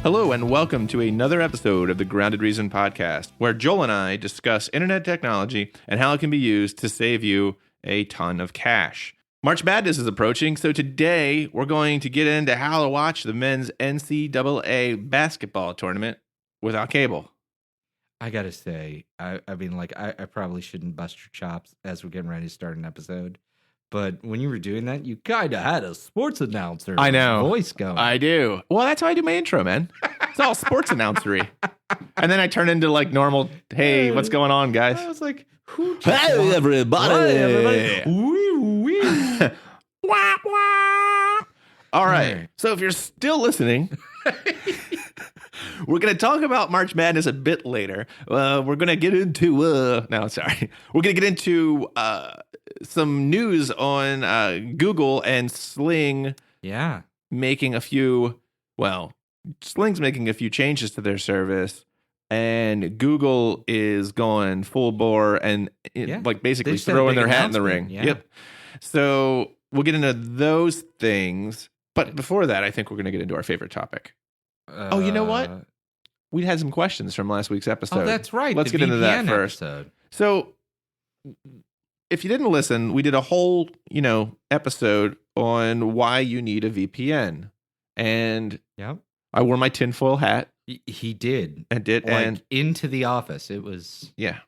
Hello and welcome to another episode of the Grounded Reason podcast, where Joel and I discuss internet technology and how it can be used to save you a ton of cash. March Madness is approaching, so today we're going to get into how to watch the men's NCAA basketball tournament without cable. I gotta say, I probably shouldn't bust your chops as we're getting ready to start an episode. But when you were doing that, you kind of had a sports announcer voice going. I do. Well, that's how I do my intro, man. It's all sports announcery. And then I turn into like normal, hey, what's going on, guys? I was like, hey, everybody. Hi, everybody. Wee, wee. Wah, wah. All right. So if you're still listening, we're going to talk about March Madness a bit later. We're going to get into, We're going to get into some news on Google and Sling. Yeah. Sling's making a few changes to their service, and Google is going full bore and basically throwing their hat in the ring. Yeah. Yep. So we'll get into those things. But before that, I think we're going to get into our favorite topic. You know what? We had some questions from last week's episode. Oh, that's right. Let's get into that first. Episode. So if you didn't listen, we did a whole, episode on why you need a VPN. And I wore my tinfoil hat. He did. And into the office. It was... Yeah.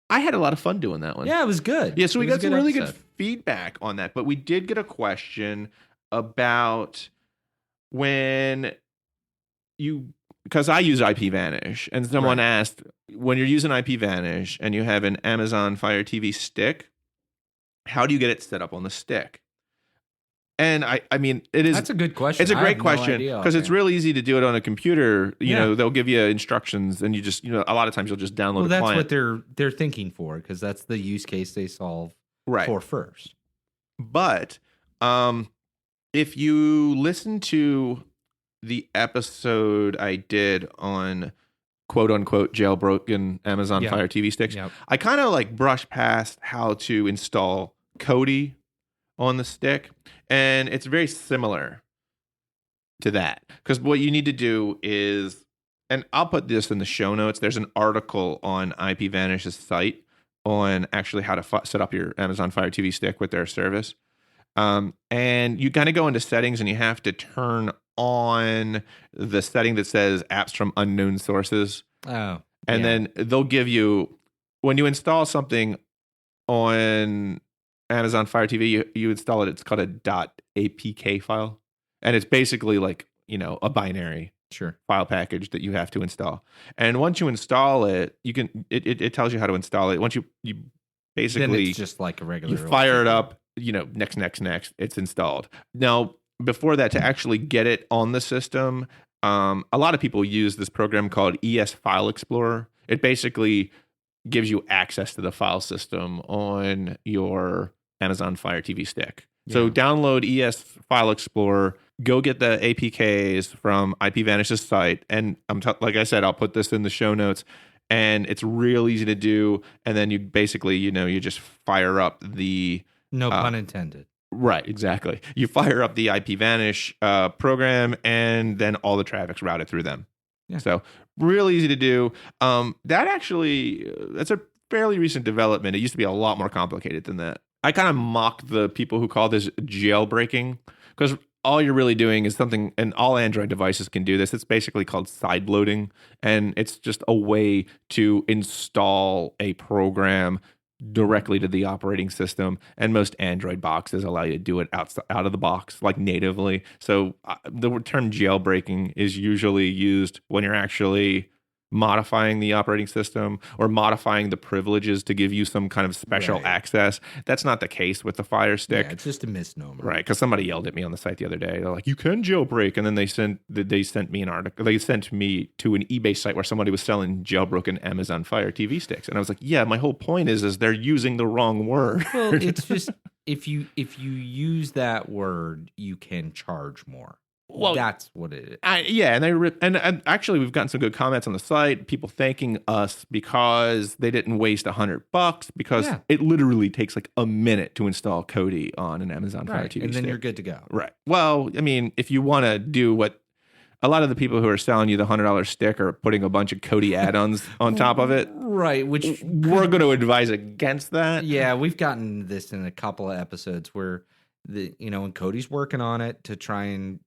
I had a lot of fun doing that one. Yeah, it was good. Yeah, so we got some really good feedback on that. But we did get a question about when you... Because I use IPVanish, and someone asked, when you're using IPVanish and you have an Amazon Fire TV stick, how do you get it set up on the stick? And I mean, it is... That's a good question. It's a great question because it's real easy to do it on a computer. You know, they'll give you instructions, and you just, a lot of times you'll just download a client. Well, that's what they're thinking for, because that's the use case they solve for first. But if you listen to the episode I did on quote unquote jailbroken Amazon Fire TV sticks, I kind of brushed past how to install Kodi on the stick, and it's very similar to that, because what you need to do is, and I'll put this in the show notes, there's an article on IPVanish's site on actually how to set up your Amazon Fire TV stick with their service. And you kind of go into settings and you have to turn on the setting that says apps from unknown sources. Oh. And then they'll give you, when you install something on Amazon Fire TV, you install it. It's called a .apk file. And it's basically a binary file package that you have to install. And once you install it, it tells you how to install it. Once you basically, then it's just like a regular, you fire it up, next, it's installed. Now, before that, to actually get it on the system, a lot of people use this program called ES File Explorer. It basically gives you access to the file system on your Amazon Fire TV stick. Yeah. So download ES File Explorer, go get the APKs from IPVanish's site, and like I said, I'll put this in the show notes, and it's real easy to do. And then you basically, you just fire up the... No pun intended. Right, exactly. You fire up the IPVanish program, and then all the traffic's routed through them. Yeah. So real easy to do. That's a fairly recent development. It used to be a lot more complicated than that. I kind of mock the people who call this jailbreaking, because all you're really doing is something, and all Android devices can do this. It's basically called sideloading, and it's just a way to install a program directly to the operating system, and most Android boxes allow you to do it out of the box, natively. So the term jailbreaking is usually used when you're actually modifying the operating system or modifying the privileges to give you some kind of special access. That's not the case with the Fire Stick. Yeah, it's just a misnomer. Right, because somebody yelled at me on the site the other day. They're like, you can jailbreak. And then they sent me an article. They sent me to an eBay site where somebody was selling jailbroken Amazon Fire TV sticks. And I was like, yeah, my whole point is they're using the wrong word. Well, it's just, if you use that word, you can charge more. Well, that's what it is. And actually, we've gotten some good comments on the site. People thanking us because they didn't waste $100 because it literally takes a minute to install Kodi on an Amazon Fire TV and then stick. you're good to go. Right. Well, I mean, if you want to do what a lot of the people who are selling you the $100 stick are putting a bunch of Cody add-ons on top of it. Right, which we're going to advise against that. Yeah, we've gotten this in a couple of episodes where and Cody's working on it to try and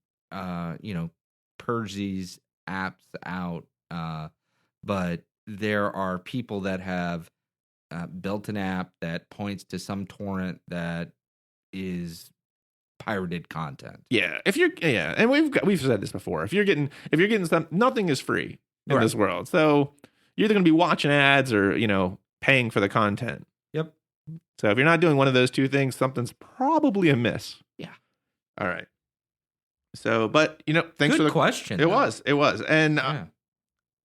purge these apps out. But there are people that have built an app that points to some torrent that is pirated content. Yeah, and we've said this before. If you're getting nothing is free in this world. So you're either going to be watching ads or paying for the content. Yep. So if you're not doing one of those two things, something's probably amiss. Yeah. All right. So, but thanks for the question. It was, and I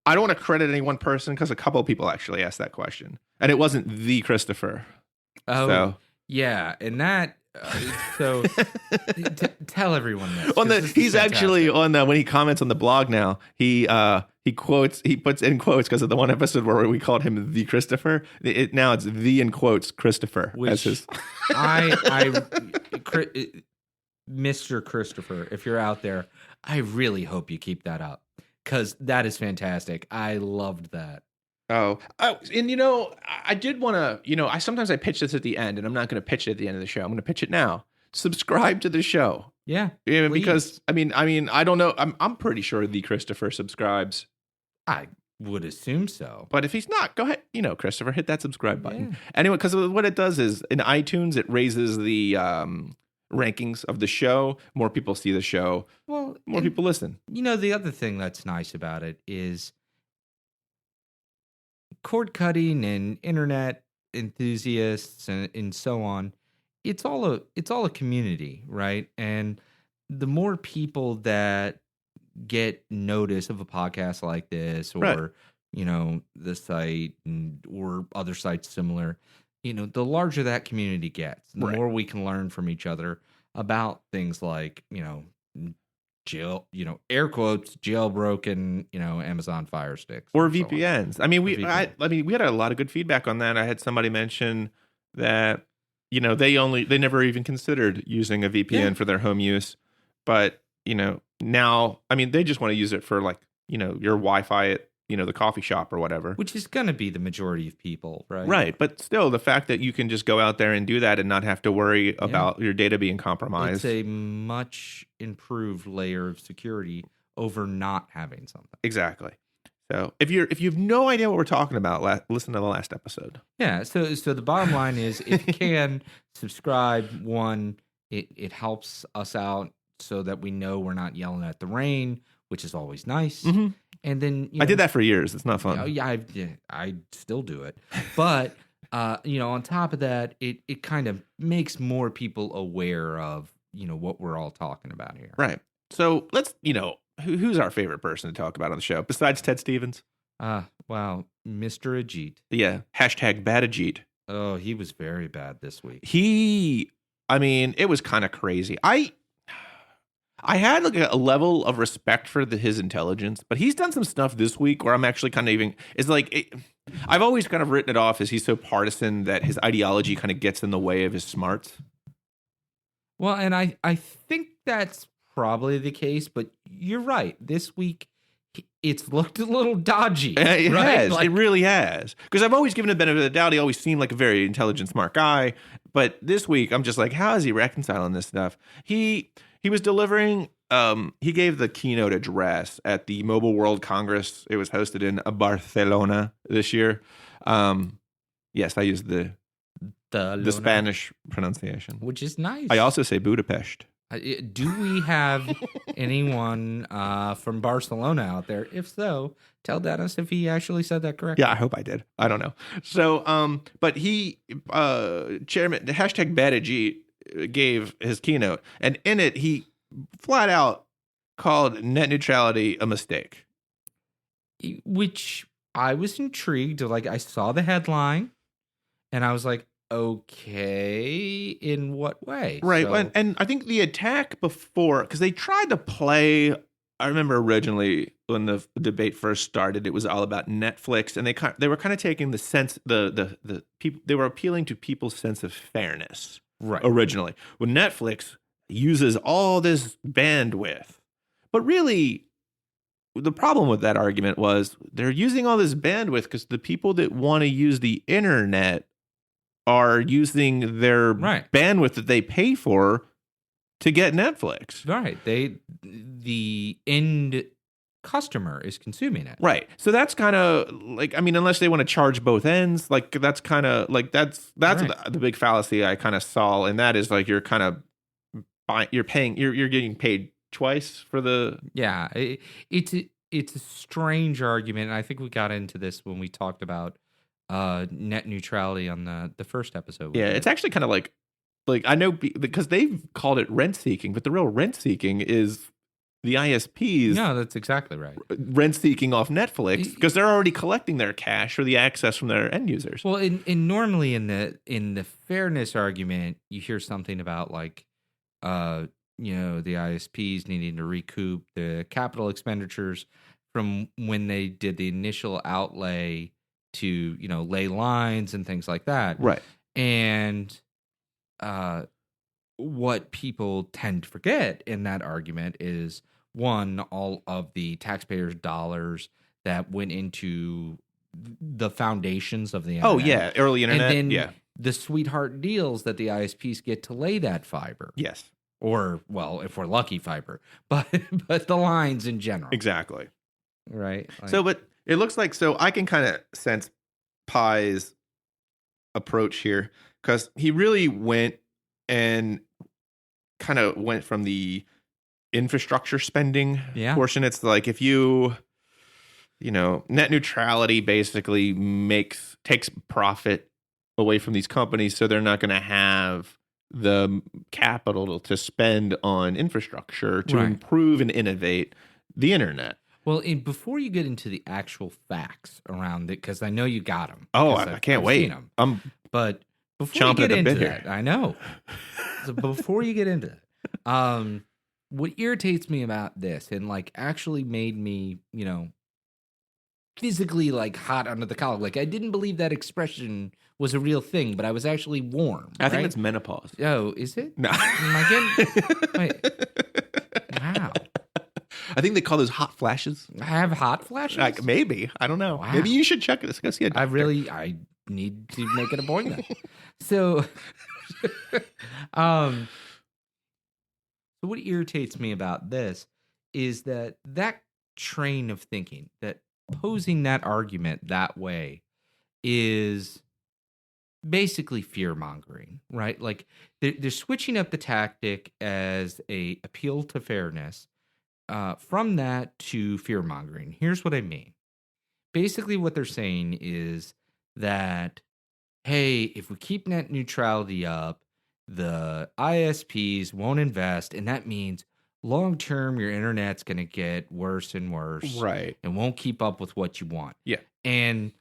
don't want to credit any one person because a couple of people actually asked that question, and it wasn't the Christopher. Oh, so. Yeah, and that. So tell everyone this. He's actually on when he comments on the blog now. He puts in quotes because of the one episode where we called him the Christopher. Now it's the in quotes Christopher. Which as his. Mr. Christopher, if you're out there, I really hope you keep that up because that is fantastic. I loved that. Oh, and I did want to, sometimes I pitch this at the end, and I'm not going to pitch it at the end of the show. I'm going to pitch it now. Subscribe to the show. Yeah, because I mean, I don't know. I'm pretty sure the Christopher subscribes. I would assume so. But if he's not, go ahead. Christopher, hit that subscribe button. Yeah. Anyway, because what it does is in iTunes, it raises the rankings of the show. More people see the show. Well, more people listen. The other thing that's nice about it is cord cutting and internet enthusiasts and so on. It's all a community, right? And the more people that get notice of a podcast like this, or the site or other sites similar, the larger that community gets, the more we can learn from each other about things like air quotes, jailbroken, Amazon Fire Sticks or VPNs. I mean, we had a lot of good feedback on that. I had somebody mention that they never even considered using a VPN for their home use, but now they just want to use it for your Wi-Fi at the coffee shop or whatever, which is going to be the majority of people, right? Right, but still, the fact that you can just go out there and do that and not have to worry about your data being compromised. It's a much improved layer of security over not having something. Exactly. So if you have no idea what we're talking about, listen to the last episode. Yeah. So the bottom line is, if you can subscribe, it helps us out so that we know we're not yelling at the rain, which is always nice. Mm-hmm. And then I did that for years. It's not fun. I still do it. But on top of that, it kind of makes more people aware of what we're all talking about here. Right. So let's who's our favorite person to talk about on the show besides Ted Stevens? Wow, Mr. Ajit. Yeah. # bad Ajit. Oh, he was very bad this week. It was kind of crazy. I had a level of respect for his intelligence, but he's done some stuff this week where I'm actually kind of I've always kind of written it off as he's so partisan that his ideology kind of gets in the way of his smarts. Well, and I think that's probably the case, but you're right. This week, it's looked a little dodgy. It right? has. It really has. Because I've always given him the benefit of the doubt. He always seemed like a very intelligent, smart guy. But this week, I'm just like, how is he reconciling this stuff? He was delivering, he gave the keynote address at the Mobile World Congress. It was hosted in Barcelona this year. Yes, I used the Spanish pronunciation. Which is nice. I also say Budapest. Do we have anyone from Barcelona out there? If so, tell Dennis if he actually said that correctly. Yeah, I hope I did. I don't know. So, but he, Chairman, the # bad Ajit gave his keynote, and in it, he flat out called net neutrality a mistake. Which I was intrigued. I saw the headline, and I was like, okay, in what way? Right. So, and I think the attack before, because they tried to play, I remember originally when the debate first started, it was all about Netflix, and they were kind of taking the sense, the people, they were appealing to people's sense of fairness. Right. Originally. When Netflix uses all this bandwidth, but really the problem with that argument was they're using all this bandwidth because the people that want to use the internet are using their bandwidth that they pay for to get Netflix. Right. The end customer is consuming it. Right. So that's kind of like, I mean, unless they want to charge both ends, like that's kind of like that's the big fallacy I kind of saw, and that is like you're kind of you're getting paid twice for the it's a strange argument, and I think we got into this when we talked about net neutrality on the first episode. Yeah, it's actually kind of like I know because they've called it rent seeking, but the real rent seeking is the ISPs. No, that's exactly right. Rent seeking off Netflix because they're already collecting their cash or the access from their end users. Well, in normally in the fairness argument, you hear something about like the ISPs needing to recoup the capital expenditures from when they did the initial outlay to, lay lines and things like that. Right. And what people tend to forget in that argument is, one, all of the taxpayers' dollars that went into the foundations of the internet. Oh, yeah. Early internet. And then the sweetheart deals that the ISPs get to lay that fiber. Yes. Or, well, if we're lucky, fiber. But the lines in general. Exactly. Right. But it looks like, I can kind of sense Pai's approach here because he really went and kind of went from the infrastructure spending portion. It's like if net neutrality basically takes profit away from these companies, so they're not going to have the capital to spend on infrastructure to improve and innovate the internet. Well, before you get into the actual facts around it, because I know you got them. Oh, I can't wait. But before you get into that, I know. So before you get into it, what irritates me about this and like actually made me, physically like hot under the collar. Like I didn't believe that expression was a real thing, but I was actually warm. I think it's menopause. Oh, is it? No. Am I getting? Wait. Wow. I think they call those hot flashes. I have hot flashes? Like maybe. I don't know. Wow. Maybe you should check it. Go see a doctor. I need to make an appointment. So what irritates me about this is that train of thinking, that posing that argument that way is basically fear-mongering, right? Like they're switching up the tactic as a appeal to fairness from that to fear-mongering. Here's what I mean. Basically what they're saying is that, hey, if we keep net neutrality up, the ISPs won't invest, and that means long-term your internet's going to get worse and worse. Right. And won't keep up with what you want. Yeah. And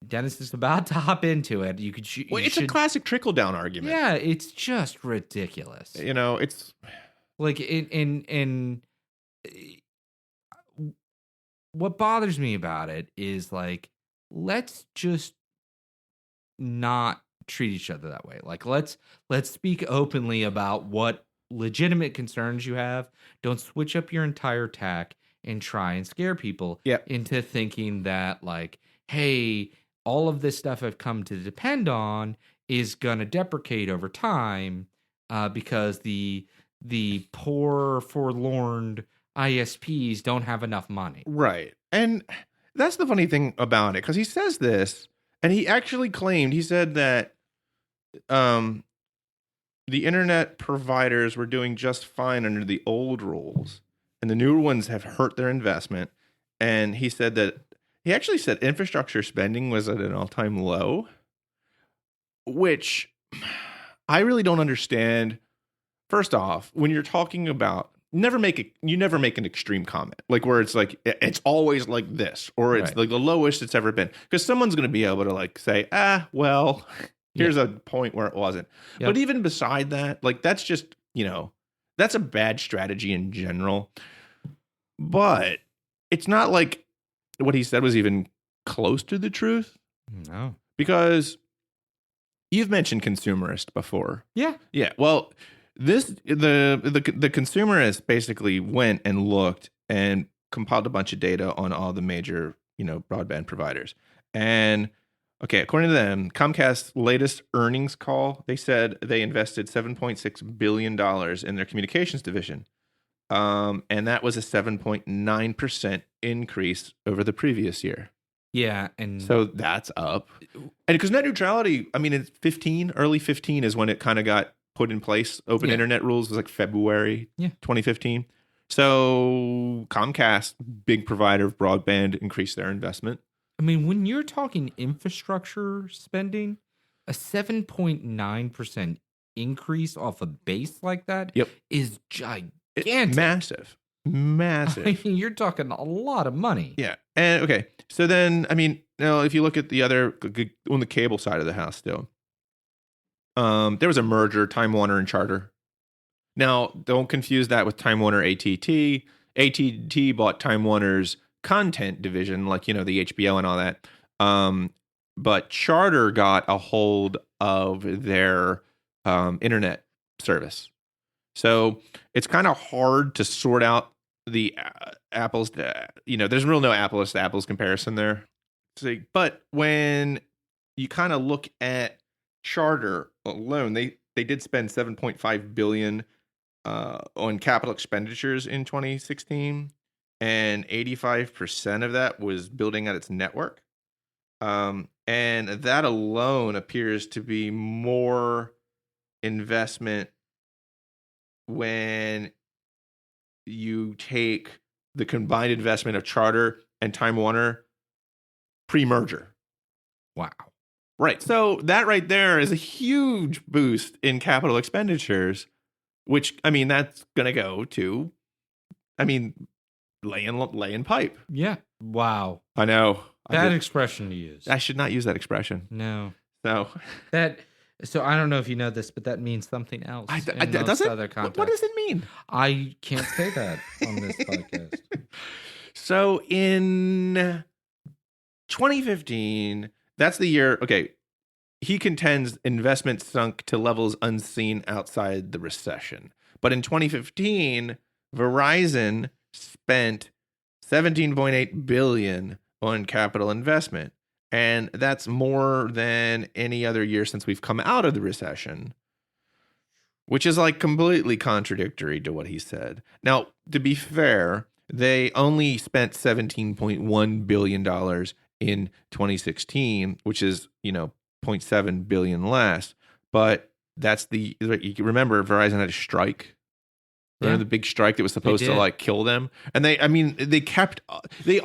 Dennis is about to hop into it. It's a classic trickle-down argument. Yeah, it's just ridiculous. It's like in what bothers me about it is like, let's just not treat each other that way. Like let's speak openly about what legitimate concerns you have. Don't switch up your entire tack and try and scare people into thinking that like, hey, all of this stuff I've come to depend on is gonna deprecate over time because the poor forlorn ISPs don't have enough money. Right. And that's the funny thing about it, because he says this, and he actually claimed, he said that the internet providers were doing just fine under the old rules, and the newer ones have hurt their investment. And he said that, he actually said infrastructure spending was at an all-time low, which I really don't understand. First off, when you're talking about, you never make an extreme comment, like where it's like, it's always like this, or it's like the lowest it's ever been. Because someone's going to be able to like say, well, here's a point where it wasn't. Yep. But even beside that, like that's just, that's a bad strategy in general. But it's not like what he said was even close to the truth. No. Because you've mentioned consumerist before. Yeah. Yeah. Well, the consumerist basically went and looked and compiled a bunch of data on all the major, broadband providers. And okay, according to them, Comcast's latest earnings call, they said they invested $7.6 billion in their communications division. And that was a 7.9% increase over the previous year. Yeah. And so that's up. And because net neutrality, I mean, it's early 15 is when it kind of got put in place. Open internet rules was like February 2015. So Comcast, big provider of broadband, increased their investment. I mean, when you're talking infrastructure spending, a 7.9% increase off a base like that is gigantic. Massive. I mean, you're talking a lot of money. Yeah. And okay. So then, I mean, if you look at the other, on the cable side of the house still, there was a merger, Time Warner and Charter. Now, don't confuse that with Time Warner AT&T. AT&T bought Time Warner's content division, like, the HBO and all that. But Charter got a hold of their internet service. So it's kind of hard to sort out the apples. There's real no apples to apples comparison there. But when you kind of look at Charter alone, they did spend $7.5 billion on capital expenditures in 2016, and 85% of that was building out its network. And that alone appears to be more investment when you take the combined investment of Charter and Time Warner pre-merger. Wow. Right. So that right there is a huge boost in capital expenditures, which, I mean, that's going to go to, laying pipe. Yeah. Wow. I know. Bad expression to use. I should not use that expression. No. So I don't know if you know this, but that means something else. Does it? What does it mean? I can't say that on this podcast. So in 2015, that's the year. Okay. He contends investment sunk to levels unseen outside the recession. But in 2015, Verizon spent $17.8 billion on capital investment. And that's more than any other year since we've come out of the recession, which is like completely contradictory to what he said. Now, to be fair, they only spent $17.1 billion in 2016, which is, $0.7 billion less. But that's you remember Verizon had a strike. Remember the big strike that was supposed to kill them? And they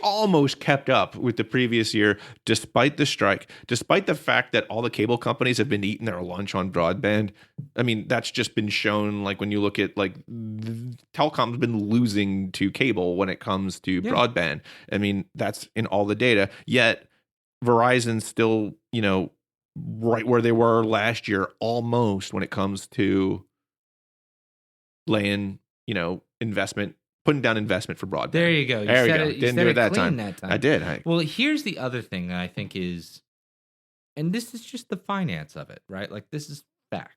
almost kept up with the previous year despite the strike, despite the fact that all the cable companies have been eating their lunch on broadband. I mean, that's just been shown, like when you look at telecom's been losing to cable when it comes to broadband. I mean, that's in all the data. Yet Verizon's still, right where they were last year almost when it comes to laying investment, putting down investment for broadband. There you go. You didn't do it that time. I did. Well, here's the other thing that I think is, and this is just the finance of it, right? Like, this is fact.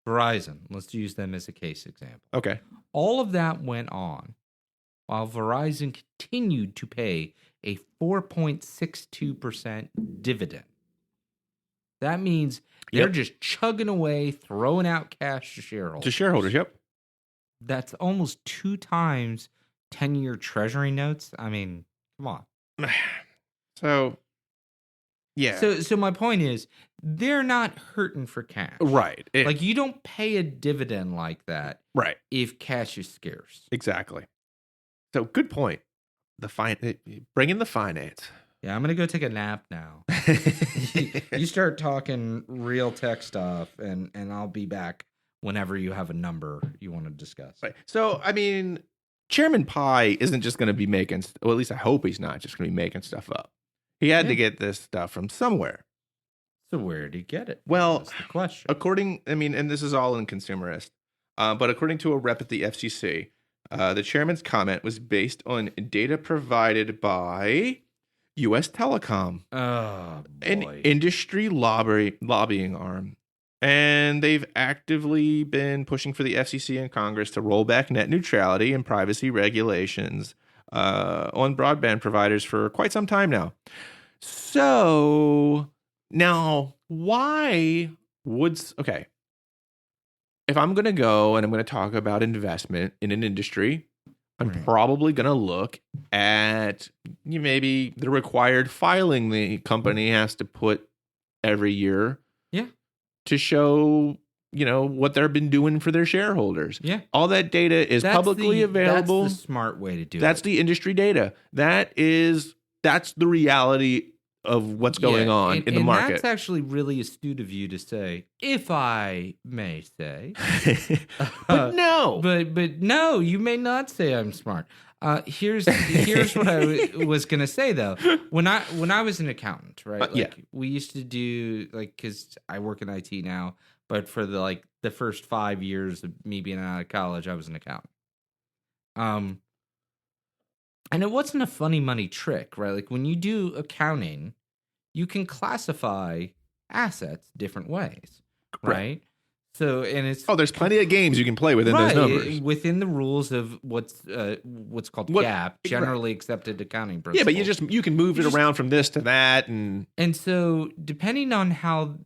Verizon, let's use them as a case example. Okay. All of that went on while Verizon continued to pay a 4.62% dividend. That means they're just chugging away, throwing out cash to shareholders. Yep. That's almost 2 times 10-year treasury notes. I mean, come on. So, yeah. So my point is, they're not hurting for cash. Right. You don't pay a dividend like that. Right. If cash is scarce. Exactly. So, good point. Bring in the finance. Yeah, I'm going to go take a nap now. You start talking real tech stuff, and I'll be back whenever you have a number you want to discuss. Right. So, I mean, Chairman Pai isn't just going to be making, well, at least I hope he's not just going to be making stuff up. He had to get this stuff from somewhere. So where did he get it? Well, that's the question. And this is all in consumerist, but according to a rep at the FCC, the chairman's comment was based on data provided by U.S. Telecom, an industry lobbying arm. And they've actively been pushing for the FCC and Congress to roll back net neutrality and privacy regulations on broadband providers for quite some time now. So now, why would okay? If I'm going to go and I'm going to talk about investment in an industry, I'm probably going to look at maybe the required filing the company has to put every year. Yeah. To show, what they've been doing for their shareholders. Yeah. All that data is publicly available. That's the smart way to do it. That's the industry data. That's the reality of what's going on in the market. That's actually really astute of you to say, if I may say. But no. But no, you may not say I'm smart. Here's what I was gonna say though. When I was an accountant, right? We used to do because I work in IT now, but for the first 5 years of me being out of college, I was an accountant. And it wasn't a funny money trick, right? Like when you do accounting, you can classify assets different ways, right? So, and it's there's plenty of games you can play within those numbers, within the rules of what's called GAAP, generally accepted accounting principles. Yeah, but you can move it around from this to that, and so depending on how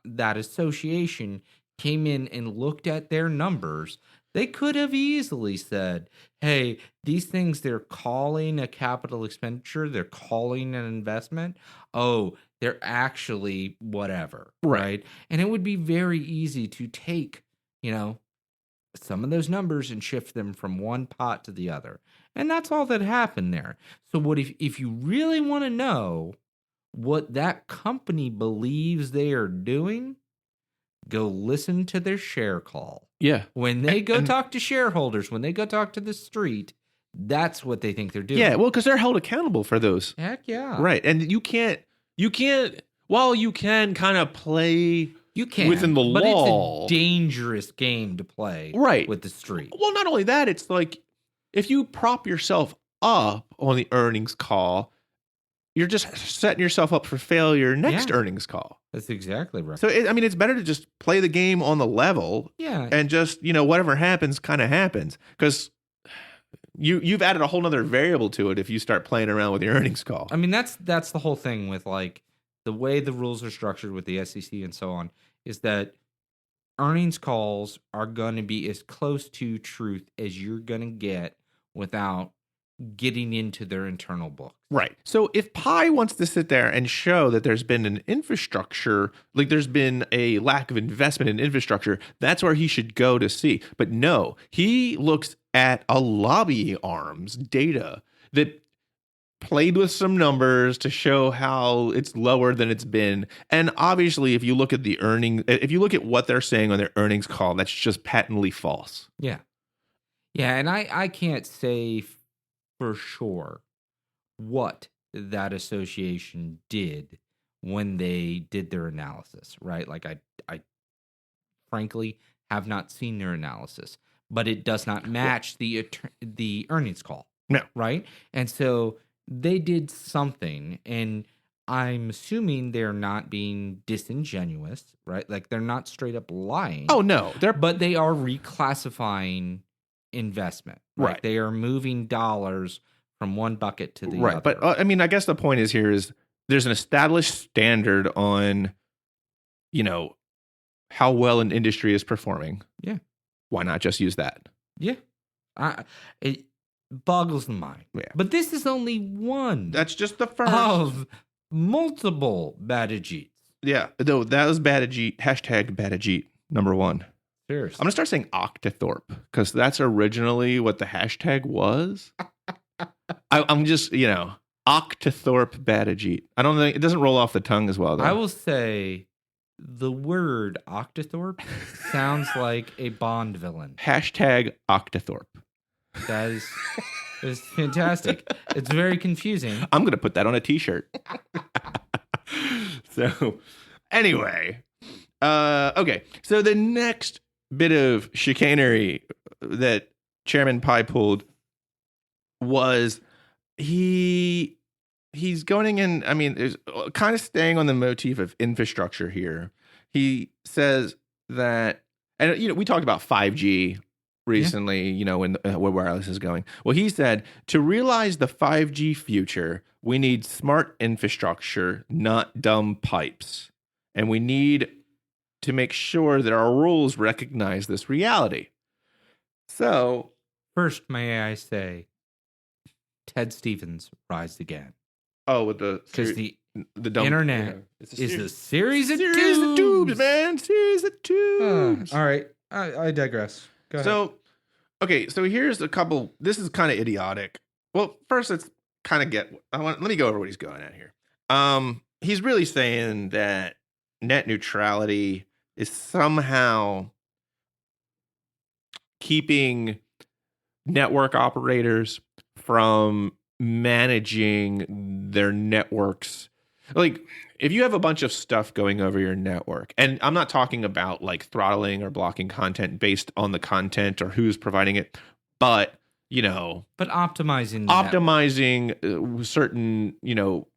that association came in and looked at their numbers, they could have easily said, "Hey, these things they're calling a capital expenditure, they're calling an investment. Oh, they're actually whatever." Right? And it would be very easy to take, some of those numbers and shift them from one pot to the other. And that's all that happened there. So what if you really want to know what that company believes they are doing, go listen to their share call. Yeah. When they go talk to shareholders, when they go talk to the street, that's what they think they're doing. Yeah, well, because they're held accountable for those. Heck yeah. Right. And you can't, while you can kind of play within the but law. It's a dangerous game to play with the street. Well, not only that, it's like if you prop yourself up on the earnings call, you're just setting yourself up for failure next earnings call. That's exactly right. So, it's better to just play the game on the level and just, whatever happens kind of happens. Because you've added a whole nother variable to it if you start playing around with your earnings call. I mean, that's the whole thing with the way the rules are structured with the SEC and so on, is that earnings calls are going to be as close to truth as you're going to get without getting into their internal books. Right. So if Pai wants to sit there and show that there's been an infrastructure, there's been a lack of investment in infrastructure, that's where he should go to see. But no, he looks at a lobby arm's data that played with some numbers to show how it's lower than it's been. And obviously, if you look at if you look at what they're saying on their earnings call, that's just patently false. Yeah. Yeah. And I can't say for sure what that association did when they did their analysis, right? I frankly have not seen their analysis, but it does not match the earnings call. No. Right? And so they did something, and I'm assuming they're not being disingenuous, right? They're not straight up lying. Oh, no. But they are reclassifying investment. Right. They are moving dollars from one bucket to the other. Right. But I guess the point is here is there's an established standard on, how well an industry is performing. Yeah. Why not just use that? Yeah. It boggles the mind. Yeah. But this is only one. That's just the first of multiple bad Ajits. Yeah. Though that was bad Ajit. # bad Ajit, number one. Seriously. I'm going to start saying Octothorpe because that's originally what the hashtag was. I'm just, Octothorpe bad Ajit. I don't think it doesn't roll off the tongue as well, though. I will say the word Octothorpe sounds like a Bond villain. # Octothorpe. That is fantastic. It's very confusing. I'm going to put that on a t-shirt. So, anyway. Okay. So the next bit of chicanery that Chairman Pai pulled was he's going in. There's kind of staying on the motif of infrastructure here. He says that, and we talked about 5G recently, in where wireless is going. Well, he said, to realize the 5G future, we need smart infrastructure, not dumb pipes. And we need to make sure that our rules recognize this reality. So, first, may I say, Ted Stevens rise again. Oh, with because the dumb, internet is a series of tubes, man. Series of tubes. All right, I digress. Go ahead. So, okay, so here's a couple. This is kind of idiotic. Well, first, let's kind of let me go over what he's going at here. He's really saying that net neutrality is somehow keeping network operators from managing their networks. Like, if you have a bunch of stuff going over your network, and I'm not talking about like throttling or blocking content based on the content or who's providing it, but optimizing certain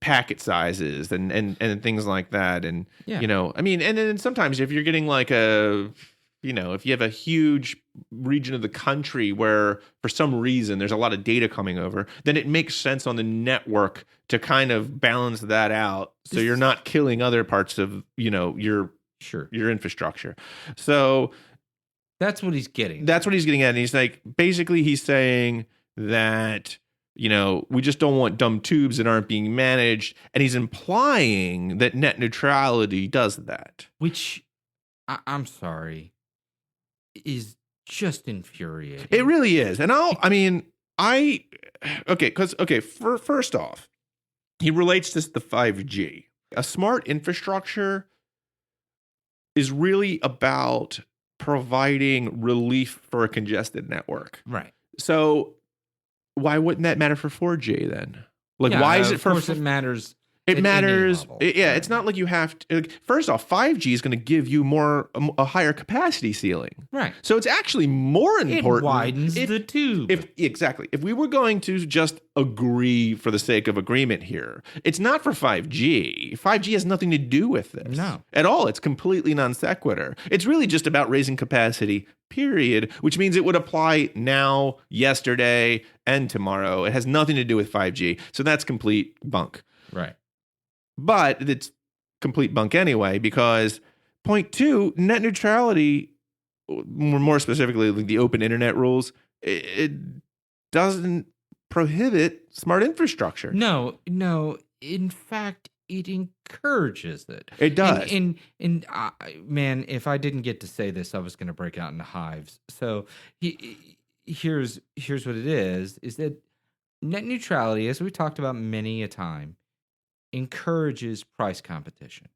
packet sizes and things like that, and and then sometimes if you're getting like if you have a huge region of the country where for some reason there's a lot of data coming over, then it makes sense on the network to kind of balance that out so you're not killing other parts of your infrastructure. So that's what he's getting. That's what he's getting at. And he's like, basically he's saying that we just don't want dumb tubes that aren't being managed, and he's implying that net neutrality does that. Which, I'm sorry, is just infuriating. It really is. And first off, he relates this to 5G. A smart infrastructure is really about providing relief for a congested network. Right. So why wouldn't that matter for 4G then? Why is it for... Of course it matters. It matters. It's not like you have to. First off, 5G is going to give you a higher capacity ceiling. Right. So it's actually more important. It widens the tube. Exactly. If we were going to just agree for the sake of agreement here, it's not for 5G. 5G has nothing to do with this. No. At all. It's completely non sequitur. It's really just about raising capacity, period, which means it would apply now, yesterday, and tomorrow. It has nothing to do with 5G. So that's complete bunk. Right. But it's complete bunk anyway, because point two, net neutrality, more specifically the open internet rules, it doesn't prohibit smart infrastructure. No. In fact, it encourages it. It does. And man, if I didn't get to say this, I was going to break out into hives. So here's what it is that net neutrality, as we talked about many a time, encourages price competition,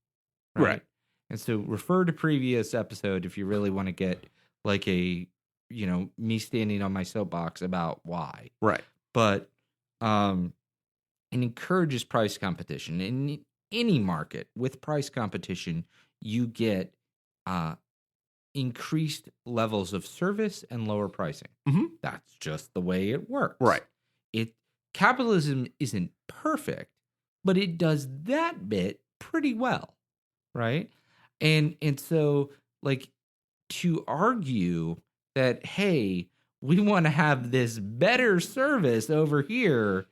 right? And so refer to previous episode if you really want to get like me standing on my soapbox about why. Right. But it encourages price competition. In any market with price competition, you get increased levels of service and lower pricing. Mm-hmm. That's just the way it works. Right. Capitalism isn't perfect, but it does that bit pretty well, right? And so, like, to argue that, hey, we want to have this better service over here,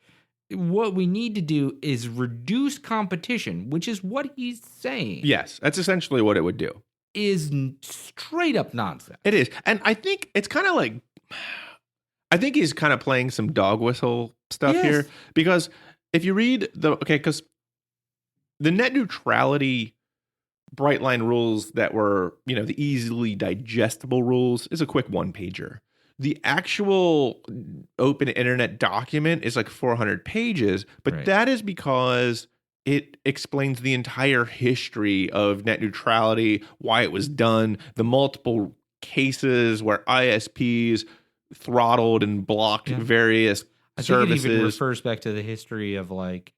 what we need to do is reduce competition, which is what he's saying. Yes, that's essentially what it would do. Is straight up nonsense. It is. And I think it's kind of like, I think he's kind of playing some dog whistle stuff here, because if you read because the net neutrality bright line rules that were, the easily digestible rules is a quick one pager. The actual open internet document is like 400 pages, but that is because it explains the entire history of net neutrality, why it was done, the multiple cases where ISPs throttled and blocked various services. It even refers back to the history of like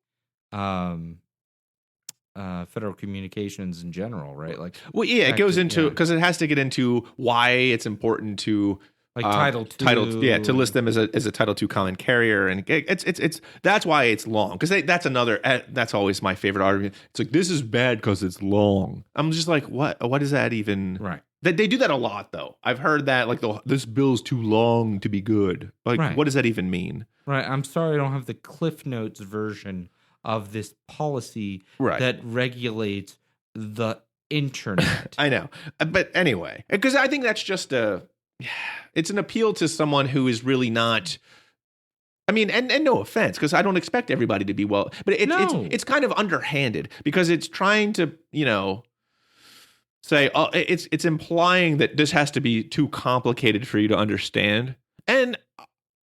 federal communications in general, right? It goes into, because it has to get into why it's important to Title II. To list them as a Title II common carrier, and it's that's why it's long, because that's always my favorite argument. It's like, this is bad because it's long. I'm just like, what does that even They do that a lot, though. I've heard that, like, this bill's too long to be good. Like, Right. what does that even mean? Right. I'm sorry I don't have the Cliff Notes version of this policy Right. that regulates the internet. I know. But anyway, because I think that's just it's an appeal to someone who is really not. I mean, and no offense, because I don't expect everybody to be well, but it's kind of underhanded because it's trying to, say, it's implying that this has to be too complicated for you to understand. And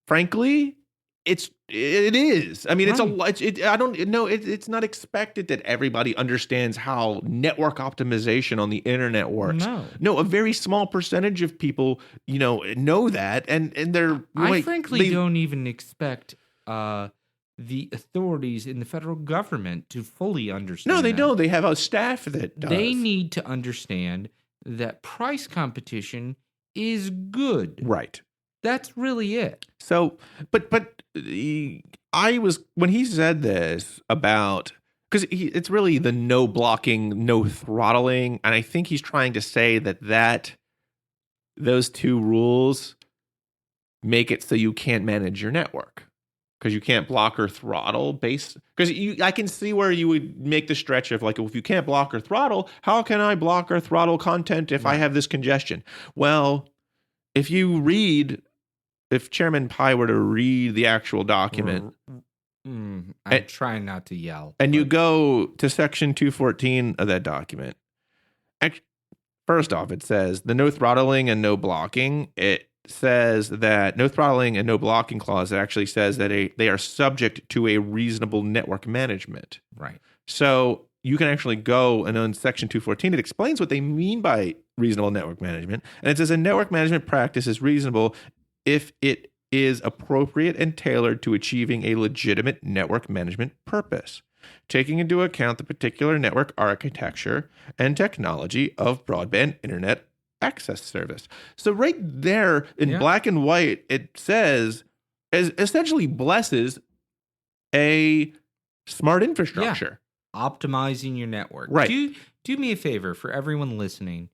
frankly, it is. I mean, right. I don't know. It's not expected that everybody understands how network optimization on the internet works. No, a very small percentage of people, know that, and they're. I frankly don't even expect the authorities in the federal government to fully understand. No, they don't. They have a staff that does. They need to understand that price competition is good. Right. That's really it. So, but when he said this about, because it's really the no blocking, no throttling, and I think he's trying to say that those two rules make it so you can't manage your network because you can't block or throttle because I can see where you would make the stretch of like, if you can't block or throttle, how can I block or throttle content if I have this congestion? Well, if Chairman Pai were to read the actual document, I'm trying not to yell. And you go to section 214 of that document. First off, it says the no throttling and no blocking. It says that no throttling and no blocking clause actually says that they are subject to a reasonable network management. Right. So you can actually go and on section 214, it explains what they mean by reasonable network management. And it says a network management practice is reasonable if it is appropriate and tailored to achieving a legitimate network management purpose, taking into account the particular network architecture and technology of broadband internet access service. So right there in black and white, it says, essentially blesses a smart infrastructure. Yeah. Optimizing your network. Right. Do me a favor for everyone listening.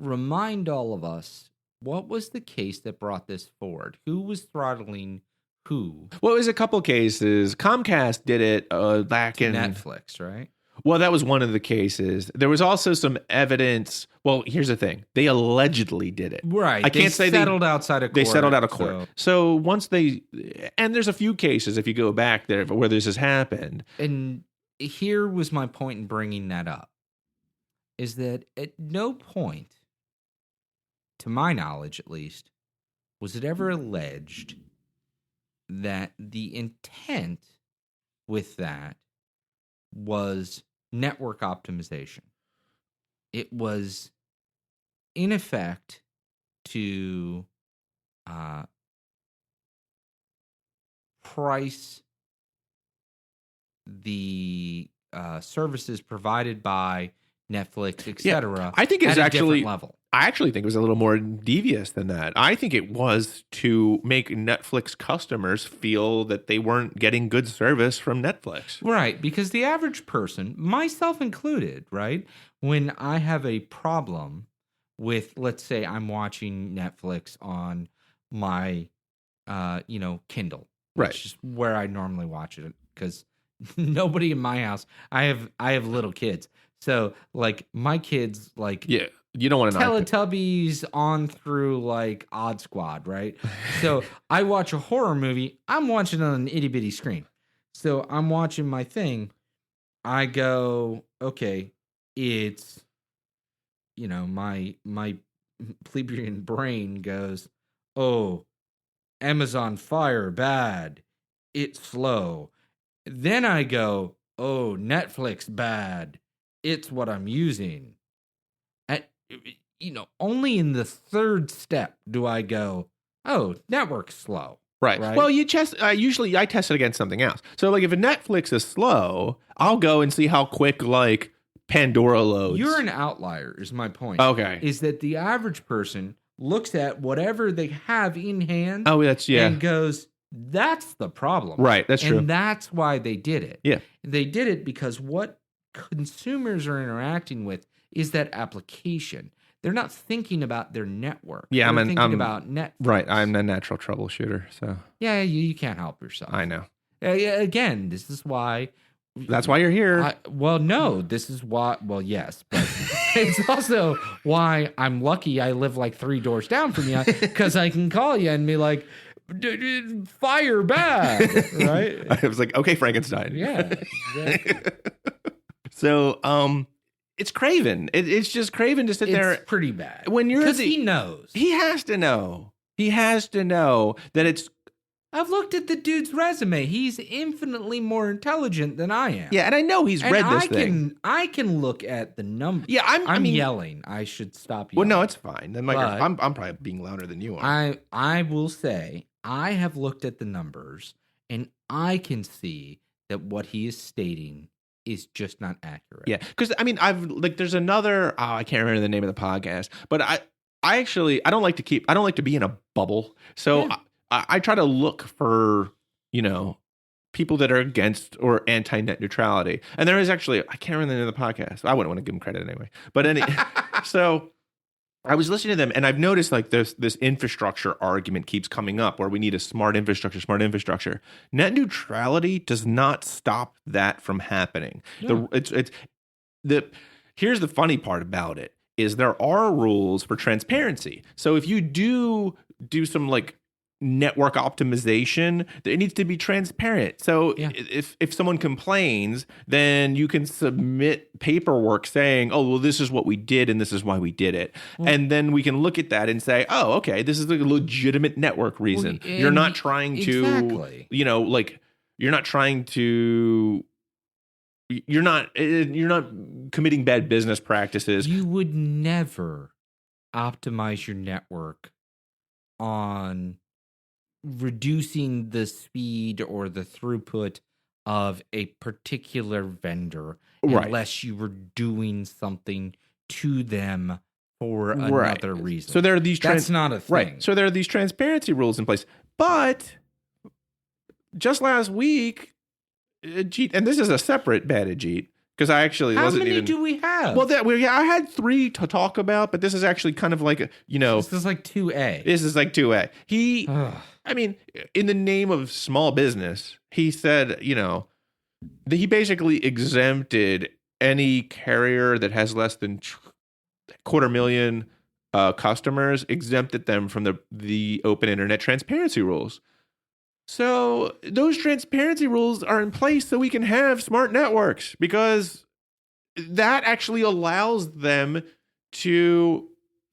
Remind all of us, what was the case that brought this forward? Who was throttling who? Well, it was a couple cases. Comcast did it back in Netflix, right? Well, that was one of the cases. There was also some evidence. Well, here's the thing. They allegedly did it. Right. I can't say they settled outside of court. They settled out of court. So once and there's a few cases, if you go back there, where this has happened. And here was my point in bringing that up, is that at no point, to my knowledge at least, was it ever alleged that the intent with that was network optimization. It was, in effect, to price the services provided by Netflix, etc. I think it's actually level. I actually think it was a little more devious than that. I think it was to make Netflix customers feel that they weren't getting good service from Netflix. Right, because the average person, myself included, right, when I have a problem with, let's say I'm watching Netflix on my, Kindle, which is where I normally watch it, because nobody in my house, I have little kids. So, like, my kids, like... Yeah. You don't want to Teletubbies on through like Odd Squad, right? So I watch a horror movie. I'm watching it on an itty bitty screen. So I'm watching my thing. I go, okay, it's, my plebeian brain goes, oh, Amazon Fire bad. It's slow. Then I go, oh, Netflix bad. It's what I'm using. Only in the third step do I go, oh, network's slow. Right. Well, usually I test it against something else. So, like, if a Netflix is slow, I'll go and see how quick, like, Pandora loads. You're an outlier, is my point. Okay. Is that the average person looks at whatever they have in hand and goes, that's the problem. Right, that's true. And that's why they did it. Yeah. They did it because what consumers are interacting with is that application. they're not thinking about their network. Yeah, they're thinking about Netflix. Right, I'm a natural troubleshooter, so yeah, you can't help yourself. I know. Again, this is why. That's why you're here. No, this is why. Well, yes, but it's also why I'm lucky I live like 3 doors down from you, because I can call you and be like, fire back, right? I was like, okay, Frankenstein. Yeah. Exactly. So, it's Craven. It's just Craven to sit there. It's pretty bad. When you're because he knows. He has to know. He has to know that it's. I've looked at the dude's resume. He's infinitely more intelligent than I am. Yeah, and I know he's read this thing. I can look at the numbers. Yeah, I mean, yelling. I should stop yelling. Well, no, it's fine. I'm probably being louder than you are. I will say I have looked at the numbers, and I can see that what he is stating is just not accurate. Yeah, because I mean, there's another. I can't remember the name of the podcast, but I don't like to be in a bubble. So. Yeah. I try to look for, people that are against or anti net neutrality. And there is actually, I can't remember the name of the podcast. I wouldn't want to give them credit anyway. But so I was listening to them, and I've noticed like this infrastructure argument keeps coming up where we need a smart infrastructure. Net neutrality does not stop that from happening. No. Here's the funny part about it is there are rules for transparency. So if you do some like network optimization, it needs to be transparent. So if someone complains, then you can submit paperwork saying, oh, well, this is what we did and this is why we did it. And then we can look at that and say, oh, okay, this is a legitimate network reason. You're not trying to, you're not trying to, you're not committing bad business practices. You would never optimize your network on reducing the speed or the throughput of a particular vendor unless you were doing something to them for another reason. So there are these that's not a thing. Right. So there are these transparency rules in place. But just last week, Ajit, and this is a separate bad Ajit, because I actually wasn't even... How many do we have? Well, I had 3 to talk about, but this is actually kind of like, This is like 2A. This is like 2A. I mean, in the name of small business, he said, that he basically exempted any carrier that has less than 250,000 customers, exempted them from the open internet transparency rules. So those transparency rules are in place so we can have smart networks, because that actually allows them to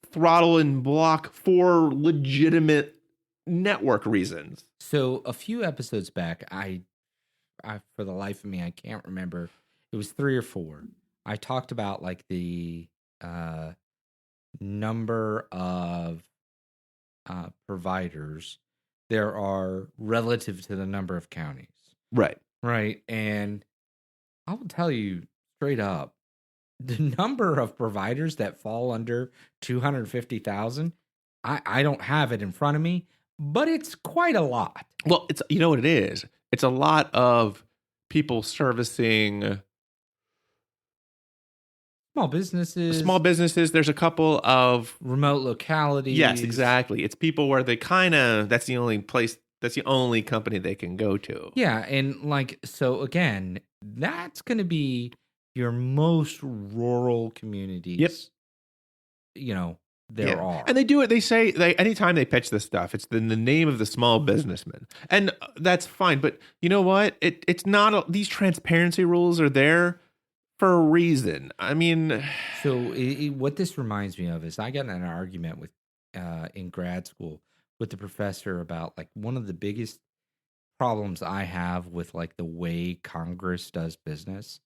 throttle and block for legitimate network reasons. So a few episodes back, I for the life of me, I can't remember. It was 3 or 4. I talked about like the number of providers there are relative to the number of counties. Right. Right. And I will tell you straight up, the number of providers that fall under 250,000, I don't have it in front of me, but it's quite a lot. Well, it's, you know what it is? It's a lot of people servicing small businesses. There's a couple of remote localities. Yes, exactly. It's people where they that's the only place, that's the only company they can go to. Yeah. And like, so again, that's going to be your most rural communities. Yep. There are. And they do it. They say, anytime they pitch this stuff, it's in the name of the small businessman. And that's fine. But you know what? It's not, these transparency rules are there for a reason. I mean, so what this reminds me of is I got in an argument with in grad school with the professor about like one of the biggest problems I have with like the way Congress does business.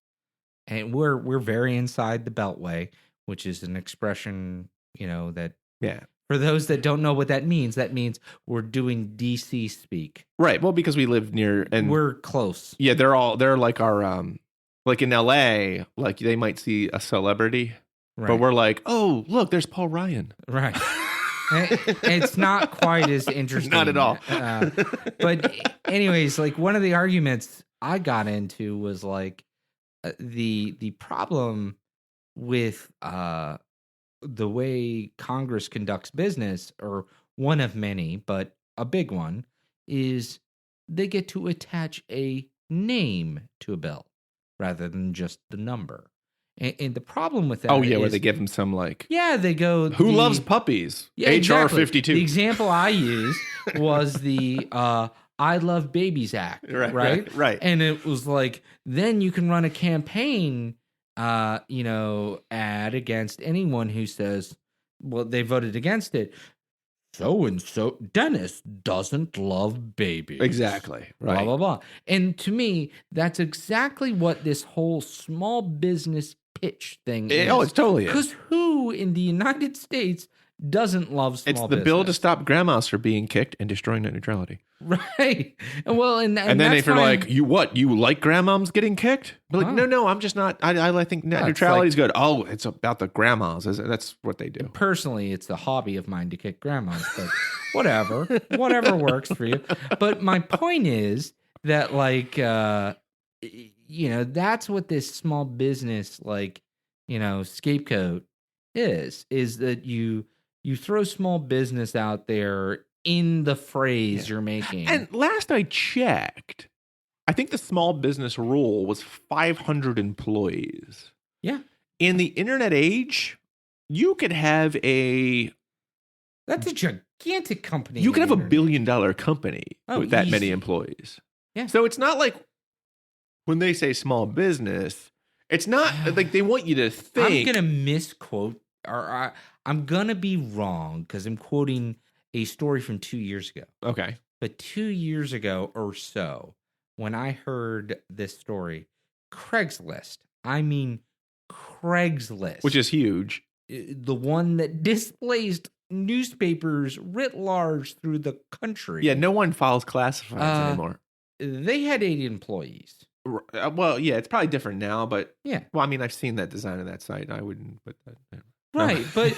And we're very inside the Beltway, which is an expression, that for those that don't know what that means we're doing DC speak. Right. Well, because we live near and we're close. Yeah, they're like our like in LA, like they might see a celebrity, but we're like, oh, look, there's Paul Ryan. Right. It's not quite as interesting. Not at all. But anyways, like one of the arguments I got into was like the problem with the way Congress conducts business, or one of many, but a big one, is they get to attach a name to a bill rather than just the number. And the problem with that is... where they give them some like... Yeah, they go... Who loves puppies? Yeah, HR exactly. 52. The example I used was the I Love Babies Act, right? And it was like, then you can run a campaign, ad against anyone who says, well, they voted against it. So-and-so, Dennis doesn't love babies. Exactly. Right. Blah, blah, blah. And to me, that's exactly what this whole small business pitch thing is. Oh, it totally is. Because who in the United States doesn't love small business? It's the bill to stop grandmas from being kicked and destroying net neutrality. Right. Well, and then if you're like, you like grandmoms getting kicked? But like, no, I'm just not. I think net neutrality is good. Oh, it's about the grandmas. That's what they do. Personally, it's a hobby of mine to kick grandmas, but whatever works for you. But my point is that that's what this small business scapegoat is that you throw small business out there in the phrase you're making. And last I checked, I think the small business rule was 500 employees. Yeah. In the internet age, you could have that's a gigantic company. You could have $1 billion company with that many employees. Yeah. So it's not like when they say small business, it's not like they want you to think. I'm going to misquote, or I'm going to be wrong because I'm quoting a story from 2 years ago. Okay. But 2 years ago or so, when I heard this story, Craigslist, which is huge, the one that displaced newspapers writ large through the country. Yeah, no one files classifieds anymore. They had 80 employees. Well, yeah, it's probably different now, but yeah. Well, I mean, I've seen that design of that site. I wouldn't put that there. Right, but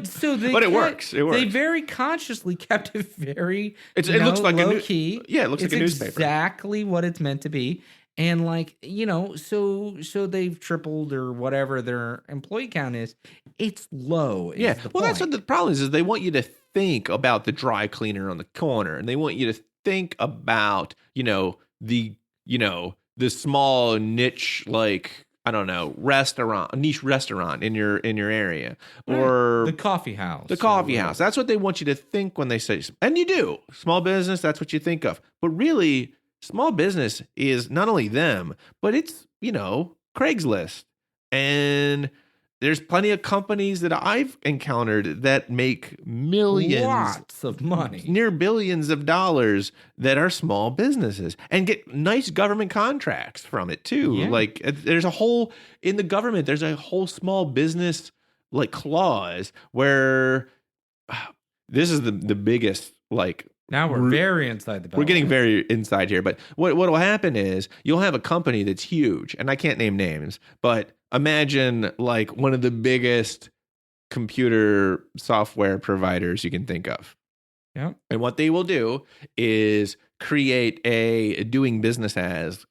so they it works. It works. They very consciously kept it very it looks like low key. Yeah, it looks like a newspaper. Exactly what it's meant to be. And so they've tripled or whatever their employee count is. It's low. Yeah. Well, that's what the problem is they want you to think about the dry cleaner on the corner, and they want you to think about, the small niche, like, I don't know, niche restaurant in your area, or the coffee house. The coffee house. That's what they want you to think when they say, and you do. Small business, that's what you think of. But really, small business is not only them, but it's, Craigslist. And there's plenty of companies that I've encountered that make millions, lots of money, near billions of dollars, that are small businesses and get nice government contracts from it too. Yeah. Like there's a whole small business clause where this is the biggest Now we're very inside the belt. We're getting very inside here, but what will happen is you'll have a company that's huge, and I can't name names, but imagine one of the biggest computer software providers you can think of. Yeah. And what they will do is create a doing business as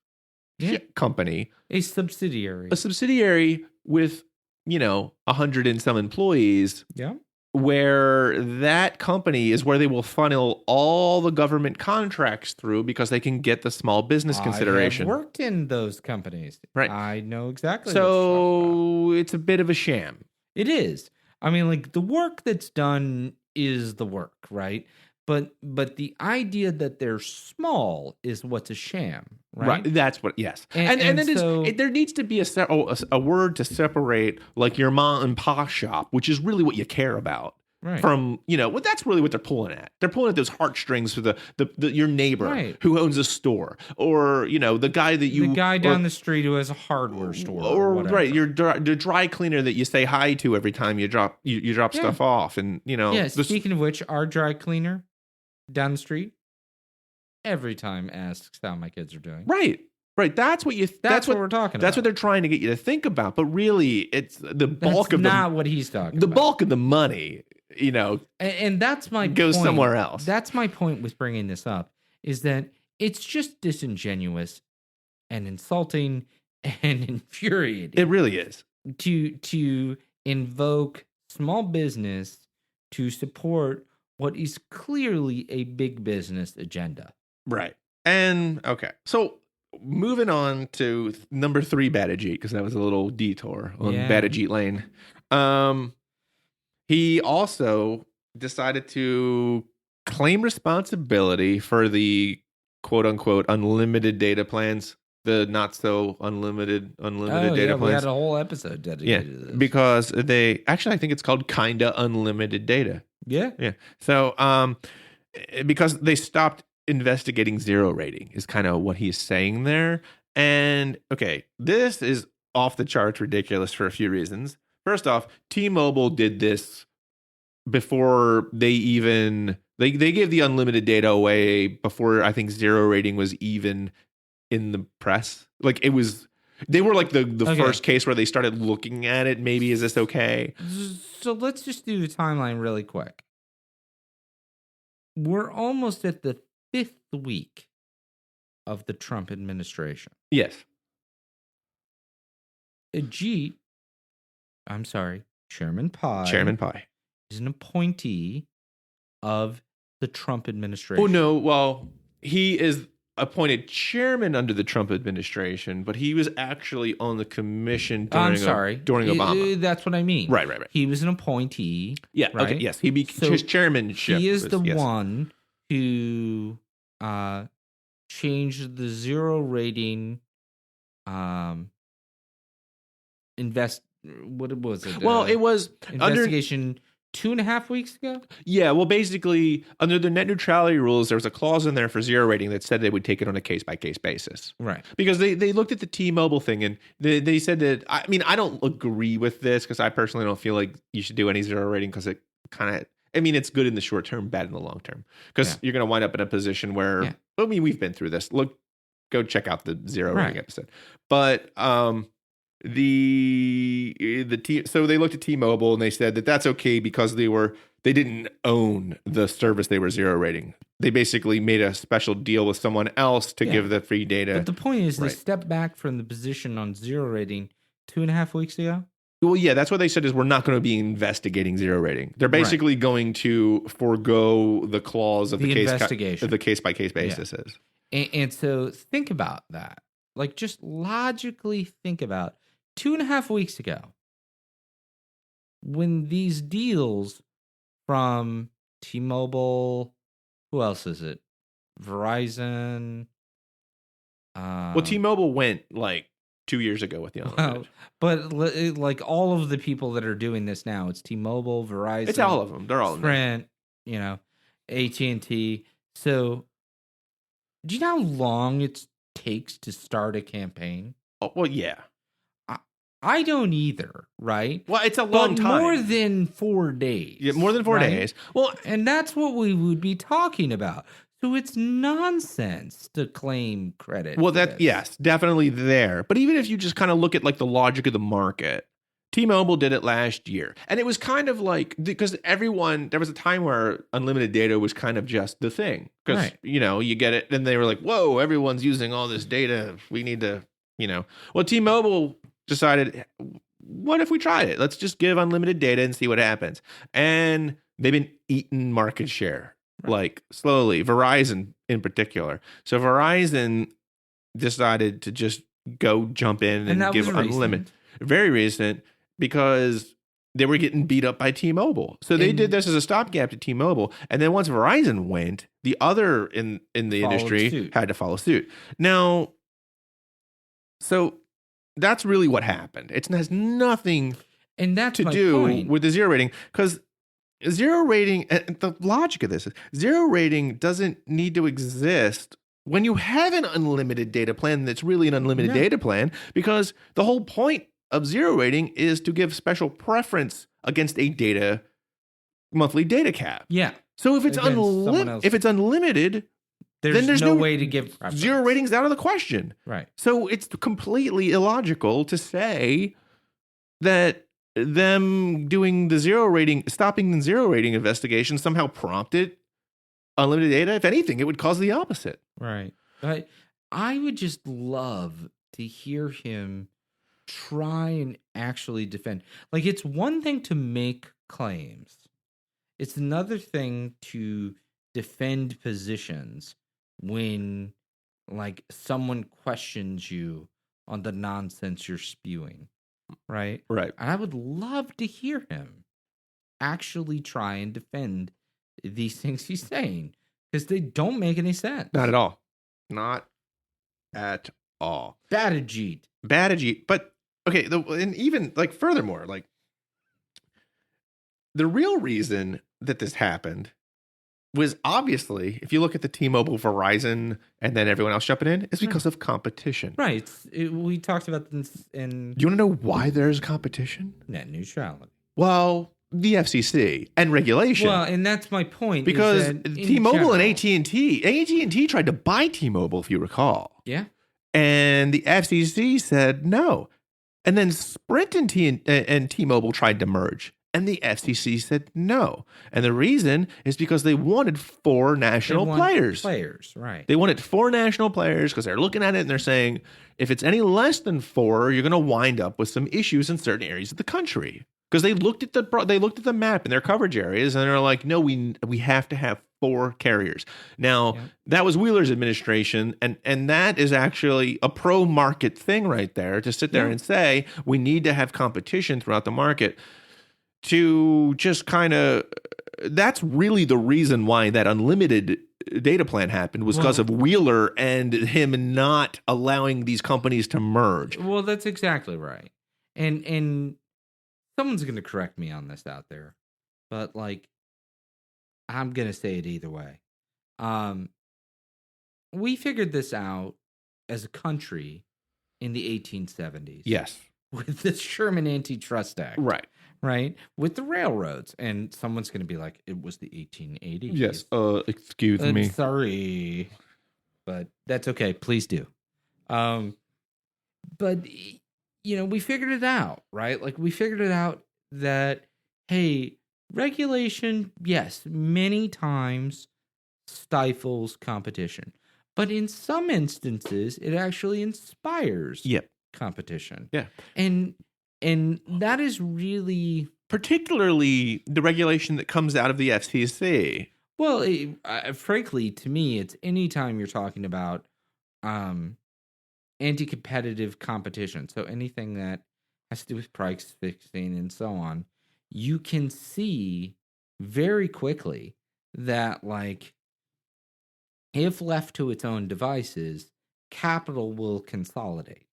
company. A subsidiary. A subsidiary with, 100 and some employees. Yeah. Where that company is where they will funnel all the government contracts through because they can get the small business consideration. I have worked in those companies. Right. I know exactly. So it's a bit of a sham. It is. I mean, the work that's done is the work, right? But the idea that they're small is what's a sham, right? That's what. Yes. And there needs to be a word to separate your mom and pop shop, which is really what you care about. Right. From that's really what they're pulling at. They're pulling at those heartstrings for your neighbor who owns a store, or the guy down the street who has a hardware store, or right, the dry cleaner that you say hi to every time you drop stuff off, and Speaking of which, our dry cleaner down the street every time asks how my kids are doing. Right. That's what we're talking about. That's what they're trying to get you to think about. But really, it's the bulk of not what he's talking about. The bulk of the money, and that's my goes point. Somewhere else. That's my point with bringing this up, is that it's just disingenuous and insulting and infuriating. It really is. To invoke small business to support what is clearly a big business agenda. Right. And okay. So moving on to number 3 bad Ajit, because that was a little detour on bad Ajit lane. He also decided to claim responsibility for the quote unquote unlimited data plans, the not so unlimited data plans. We had a whole episode dedicated to this. Because I think it's called kinda unlimited data. Yeah. So because they stopped investigating zero rating is kind of what he's saying there. And okay, this is off the charts ridiculous for a few reasons. First off, T-Mobile did this before they even they gave the unlimited data away before I think zero rating was even in the press. Like they were like the first case where they started looking at it. Maybe is this okay? So let's just do the timeline really quick. We're almost at the 5th week of the Trump administration. Yes. Chairman Pai is an appointee of the Trump administration. Oh, no. Well, he is appointed chairman under the Trump administration, but he was actually on the commission during Obama. That's what I mean. Right. He was an appointee. Yeah. Right? Okay. Yes. His chairmanship. He is the one who changed the zero rating what was it? Well, it was investigation 2.5 weeks ago? Yeah, well, basically, under the net neutrality rules, there was a clause in there for zero rating that said they would take it on a case-by-case basis. Right. Because they looked at the T-Mobile thing, and they said that, I mean, I don't agree with this, because I personally don't feel like you should do any zero rating, because it kind of, I mean, it's good in the short term, bad in the long term. Because you're going to wind up in a position where, I mean, we've been through this. Go check out the zero rating episode. But so they looked at T-Mobile and they said that that's okay because they didn't own the service they were zero rating. They basically made a special deal with someone else to give the free data. But the point is, they stepped back from the position on zero rating 2.5 weeks ago. Well, yeah, that's what they said is we're not going to be investigating zero rating. They're basically going to forego the clause of the investigation, the case by case basis is. And so think about that. Like, just logically think about 2.5 weeks ago, when these deals from T-Mobile, who else is it? Verizon. Well, T-Mobile went like 2 years ago with the unlimited. But like all of the people that are doing this now, it's T-Mobile, Verizon. It's all of them. They're all Sprint, AT&T. So, do you know how long it takes to start a campaign? Oh, well, yeah. I don't either, right? Well, it's a long time. More than 4 days. Yeah, more than 4 days. Well, and that's what we would be talking about. So it's nonsense to claim credit. Well, yes, definitely there. But even if you just kind of look at like the logic of the market, T-Mobile did it last year. And it was kind of like, because there was a time where unlimited data was kind of just the thing. Because, you get it. And they were like, whoa, everyone's using all this data. We need to, Well, T-Mobile decided, what if we tried it? Let's just give unlimited data and see what happens. And they've been eating market share, like slowly. Verizon in particular. So Verizon decided to just go jump in and give unlimited. Very recent, because they were getting beat up by T-Mobile. So they did this as a stopgap to T-Mobile. And then once Verizon went, the other in the industry had to follow suit. Now, so that's really what happened. It has nothing to do with the zero rating, because zero rating, and the logic of this is zero rating doesn't need to exist when you have an unlimited data plan that's really an unlimited data plan, because the whole point of zero rating is to give special preference against a monthly data cap. Yeah. So if it's unlimited, then there's no way to give preference. Zero ratings out of the question. Right. So it's completely illogical to say that them doing stopping the zero rating investigation somehow prompted unlimited data. If anything, it would cause the opposite. Right. I would just love to hear him try and actually defend. Like, it's one thing to make claims. It's another thing to defend positions when, like, someone questions you on the nonsense you're spewing, right? Right. And I would love to hear him actually try and defend these things he's saying, because they don't make any sense. Not at all. Not at all. Bad Ajit. Bad Ajit. But, okay, and even, like, furthermore, like, the real reason that this happened was obviously, if you look at the T-Mobile, Verizon, and then everyone else jumping in, is because of competition. Right. We talked about this in... Do you want to know why there's competition? Net neutrality. Well, the FCC and regulation. Well, and that's my point. Because T-Mobile and AT&T tried to buy T-Mobile, if you recall. Yeah. And the FCC said no. And then Sprint and T-Mobile tried to merge. And the FCC said no. And the reason is because they wanted 4 national players. Right. They wanted 4 national players because they're looking at it and they're saying, if it's any less than 4, you're going to wind up with some issues in certain areas of the country. Because they looked at the map and their coverage areas and they're like, no, we have to have 4 carriers. Now, that was Wheeler's administration, and that is actually a pro-market thing right there, to sit there and say, we need to have competition throughout the market. To just kind of, that's really the reason why that unlimited data plan happened, was because of Wheeler and him not allowing these companies to merge. Well, that's exactly right. And someone's going to correct me on this out there, but, like, I'm going to say it either way. We figured this out as a country in the 1870s. Yes. With the Sherman Antitrust Act. Right? With the railroads. And someone's going to be like, it was the 1880s. Yes. Excuse me. Sorry. But that's okay. Please do. But, we figured it out, right? Like, we figured it out that, hey, regulation, yes, many times stifles competition. But in some instances, it actually inspires competition. Yeah. And that is really... Particularly the regulation that comes out of the FCC. Well, frankly, to me, it's anytime you're talking about anti-competitive competition. So anything that has to do with price fixing and so on, you can see very quickly that, like, if left to its own devices, capital will consolidate,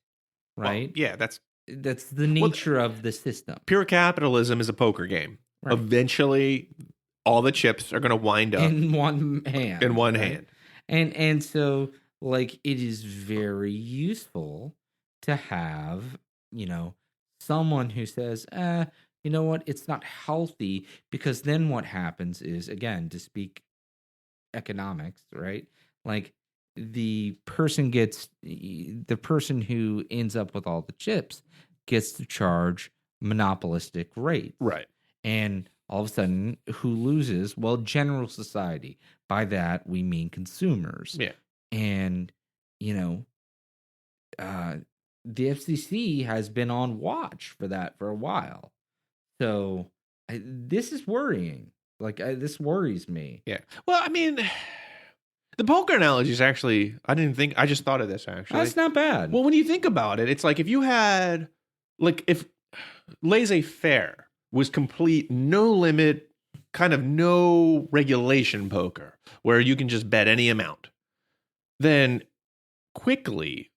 right? Well, yeah, that's the nature of the system. Pure capitalism is a poker game. Right. Eventually, all the chips are going to wind up in one hand. Hand. And so, like, it is very useful to have, someone who says, you know what, it's not healthy, because then what happens is, again, to speak economics, right? Like, the person who ends up with all the chips gets to charge monopolistic rates. Right. And all of a sudden, who loses? Well, general society. By that, we mean consumers. Yeah. And, the FCC has been on watch for that for a while. So this is worrying. Like, this worries me. Yeah. Well, I mean, the poker analogy is actually, I just thought of this actually. That's not bad. Well, when you think about it, it's like if you had, like, if laissez-faire was complete, no limit, kind of no regulation poker, where you can just bet any amount, then quickly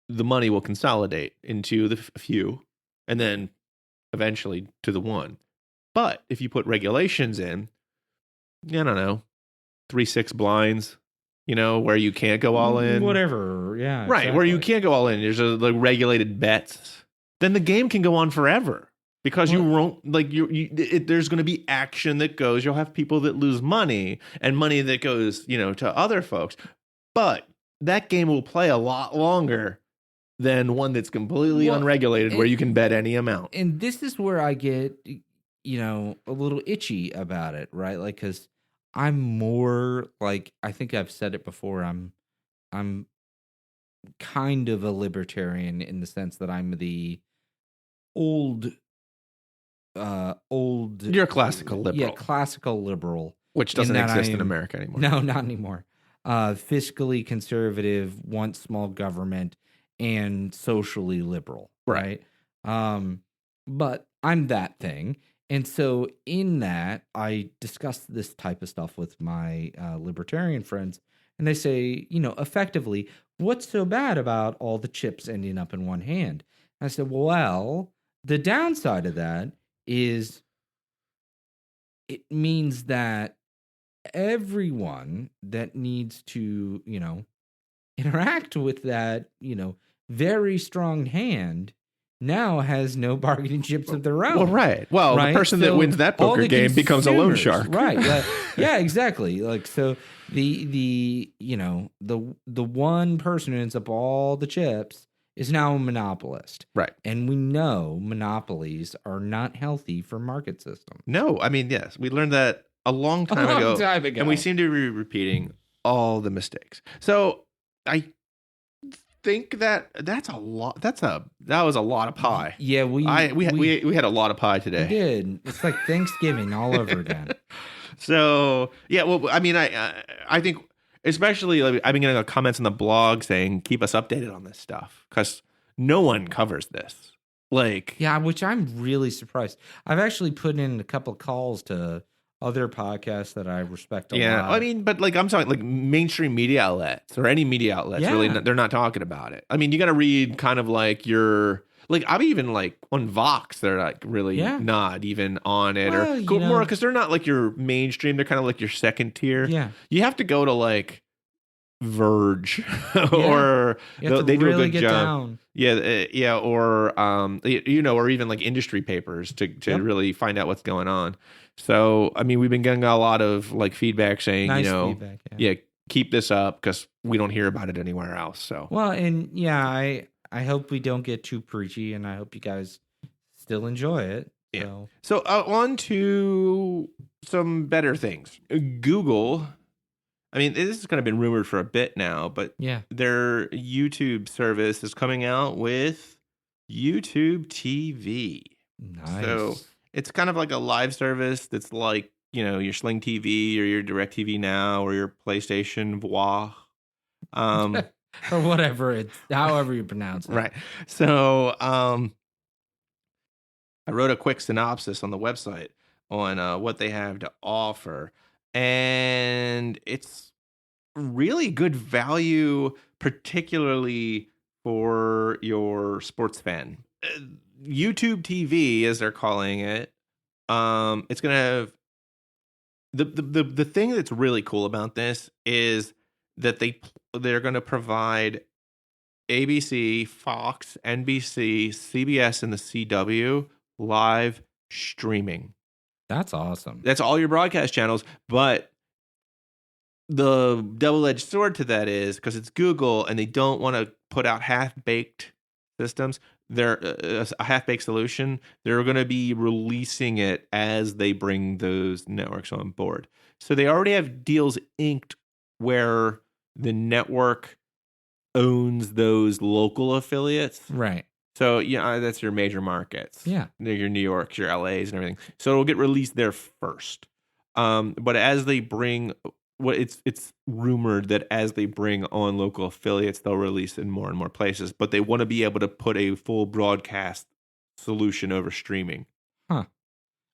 the money will consolidate into the few and then eventually to the one. But if you put regulations in, I don't know, 3-6 blinds, where you can't go all in. Whatever, yeah. Right, exactly. Where you can't go all in. There's regulated bets. Then the game can go on forever. Because you won't, like, there's going to be action that goes. You'll have people that lose money and money that goes, to other folks. But that game will play a lot longer than one that's completely unregulated, where you can bet any amount. And this is where I get, a little itchy about it, right? Like, because I'm more like, I think I've said it before, I'm kind of a libertarian in the sense that I'm the old. You're a classical liberal. Yeah, classical liberal. Which doesn't exist in America anymore. No, not anymore. Fiscally conservative, wants small government, and socially liberal. Right. But I'm that thing. And so in that, I discuss this type of stuff with my libertarian friends. And they say, effectively, what's so bad about all the chips ending up in one hand? I said, well, the downside of that is it means that everyone that needs to, interact with that, very strong hand now has no bargaining chips of their own. Well, right. Well, the person that wins that poker game becomes a loan shark. Right. Yeah, exactly. Like, so the one person who ends up all the chips is now a monopolist. Right. And we know monopolies are not healthy for market systems. No, I mean, yes, we learned that a long time ago. And we seem to be repeating all the mistakes. So I think that's a lot. That was a lot of pie. Yeah, we had a lot of pie today. We did. It's like Thanksgiving all over again. So yeah, well, I mean, I think especially I've been getting comments on the blog saying keep us updated on this stuff because no one covers this. Yeah, which I'm really surprised. I've actually put in a couple of calls to other podcasts that I respect a lot. Yeah, I mean, but I'm talking mainstream media outlets or any media outlets. Yeah. Really, they're not talking about it. I mean, you got to read kind of your. I'm even on Vox, they're really not even on it, or more because they're not your mainstream. They're kind of your second tier. Yeah, you have to go to Verge or they do a good job. Down. Yeah, or or even industry papers to really find out what's going on. So I mean, we've been getting a lot of feedback saying feedback, keep this up because we don't hear about it anywhere else. So well, and I hope we don't get too preachy, and I hope you guys still enjoy it. So on to some better things. Google, I mean, this has kind of been rumored for a bit now, but their YouTube service is coming out with YouTube TV. Nice. So it's kind of like a live service that's your Sling TV or your DirecTV Now or your PlayStation Voix. Or whatever however you pronounce it. Right. So I wrote a quick synopsis on the website on what they have to offer. And it's really good value, particularly for your sports fan. YouTube TV, as they're calling it, it's going to have the thing that's really cool about this is that they're going to provide ABC, Fox, NBC, CBS, and the CW live streaming. That's awesome. That's all your broadcast channels, but the double-edged sword to that is because it's Google and they don't want to put out half-baked systems. They're a half-baked solution. They're going to be releasing it as they bring those networks on board. So they already have deals inked where the network owns those local affiliates. Right. So that's your major markets. Yeah. Your New Yorks, your LAs and everything. So it'll get released there first. But as they bring it's rumored that as they bring on local affiliates, they'll release in more and more places, but they want to be able to put a full broadcast solution over streaming. Huh.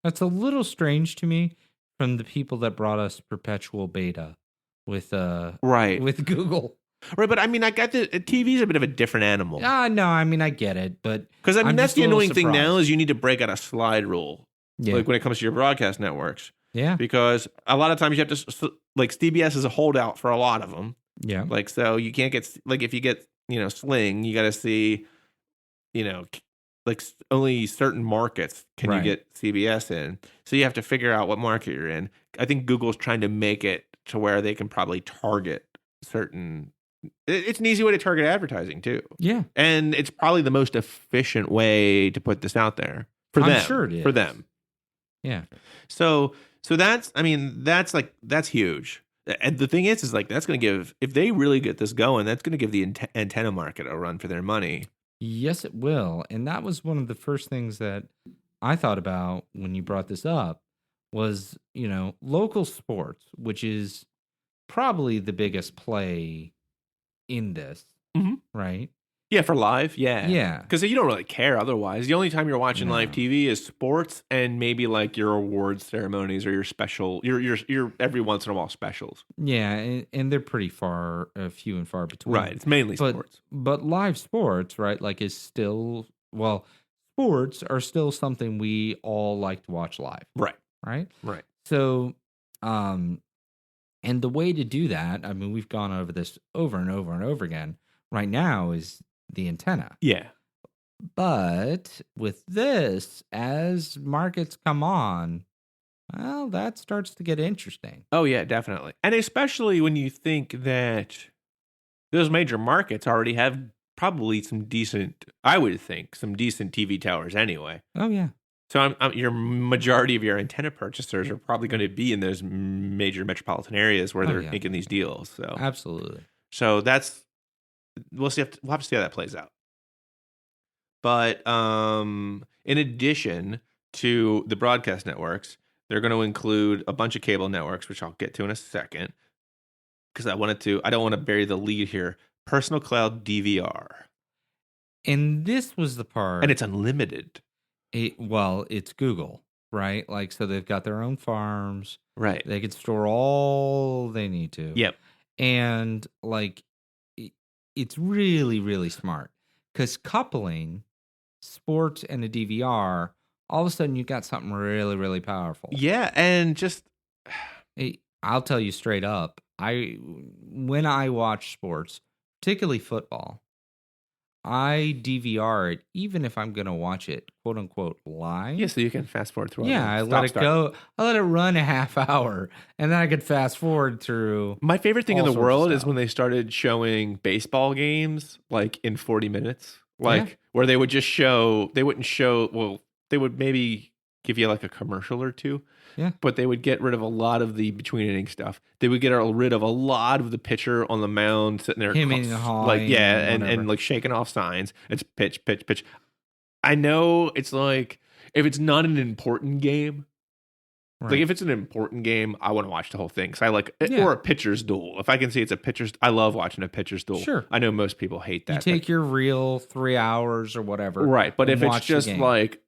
That's a little strange to me from the people that brought us perpetual beta with with Google. Right, but I mean, I got the TV's a bit of a different animal. No, I mean, I get it, but because I mean, that's the annoying thing now is you need to break out a slide rule, when it comes to your broadcast networks. Yeah, because a lot of times you have to CBS is a holdout for a lot of them. Yeah, so you can't get if you get Sling, you got to see only certain markets can you get CBS in. So you have to figure out what market you're in. I think Google's trying to make it to where they can probably target certain. It's an easy way to target advertising too. Yeah, and it's probably the most efficient way to put this out there for them. I'm sure it is. For them. Yeah. So that's, I mean, that's huge. And the thing is like that's going to give, if they really get this going, that's going to give the antenna market a run for their money. Yes, it will. And that was one of the first things that I thought about when you brought this up was, local sports, which is probably the biggest play in this, right? Yeah, for live, yeah. Yeah. Because you don't really care otherwise. The only time you're watching live TV is sports and maybe like your awards ceremonies or your special, your every once in a while specials. Yeah, and they're pretty few and far between. Right, it's mainly sports. But live sports, right, like is still, sports are still something we all like to watch live. Right. Right? Right. So, and the way to do that, I mean, we've gone over this over and over and over again, right now is the antenna. Yeah. But with this, as markets come on, well, that starts to get interesting. Oh, yeah, definitely. And especially when you think that those major markets already have probably some decent TV towers anyway. Oh, yeah. So your majority of your antenna purchasers are probably going to be in those major metropolitan areas where they're making these deals. So absolutely. So we'll have to see how that plays out. But in addition to the broadcast networks, they're going to include a bunch of cable networks, which I'll get to in a second, because I don't want to bury the lead here. Personal cloud DVR. And this was the part. And it's unlimited. It's Google, right? Like, so they've got their own farms. Right. They could store all they need to. Yep. And like, it's really, really smart because coupling sports and a DVR, all of a sudden you got something really, really powerful. Yeah. And just, I'll tell you straight up, when I watch sports, particularly football, I DVR it, even if I'm going to watch it, quote unquote, live. Yeah, so you can fast forward through. Yeah, I let it go. I let it run a half hour, and then I could fast forward through. My favorite thing in the world is when they started showing baseball games like in 40 minutes, where they would just show. They wouldn't show. Well, they would maybe give you like a commercial or two. Yeah. But they would get rid of a lot of the between inning stuff. They would get rid of a lot of the pitcher on the mound sitting there, and like shaking off signs. It's pitch, pitch, pitch. I know it's like if it's not an important game, like if it's an important game, I want to watch the whole thing because I like or a pitcher's duel. If I can see it's a pitcher's, I love watching a pitcher's duel. Sure, I know most people hate that. You take your real 3 hours or whatever, right? But if it's just like,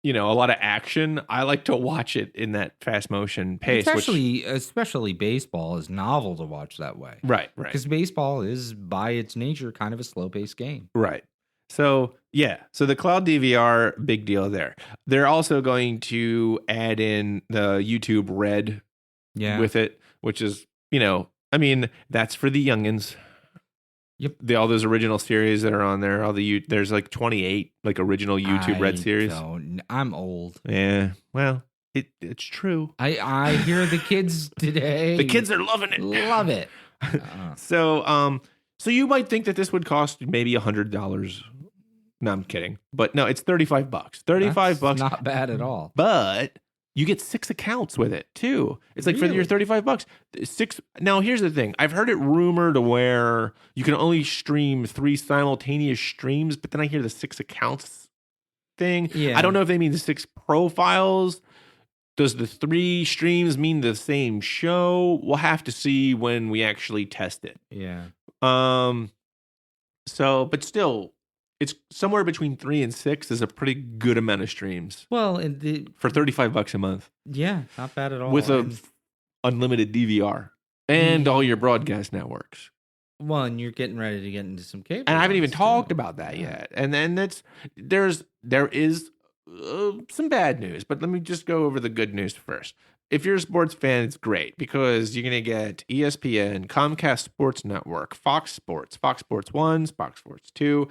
a lot of action, I like to watch it in that fast motion pace. Especially baseball is novel to watch that way. Right. Because baseball is, by its nature, kind of a slow-paced game. Right. So, So the cloud DVR, big deal there. They're also going to add in the YouTube Red with it, which is, that's for the youngins. Yep. All those original series that are on there, there's like 28 like original YouTube Red series. I'm old. Yeah. Well, it's true. I hear the kids today. The kids are loving it. Love it. So you might think that this would cost maybe $100. No, I'm kidding. But no, it's $35. $35. Not bad at all. But you get 6 accounts with it too. It's like for your $35, 6. Now here's the thing. I've heard it rumored to where you can only stream 3 simultaneous streams, but then I hear the 6 accounts thing. Yeah. I don't know if they mean the 6 profiles. Does the 3 streams mean the same show? We'll have to see when we actually test it. Yeah. So, but still, it's somewhere between 3 and 6 is a pretty good amount of streams. Well, for $35 a month. Yeah, not bad at all. With unlimited DVR and all your broadcast networks. Well, and you're getting ready to get into some cable. And I haven't even talked about that yet. And then there is some bad news, but let me just go over the good news first. If you're a sports fan, it's great because you're going to get ESPN, Comcast Sports Network, Fox Sports 1, Fox Sports 2,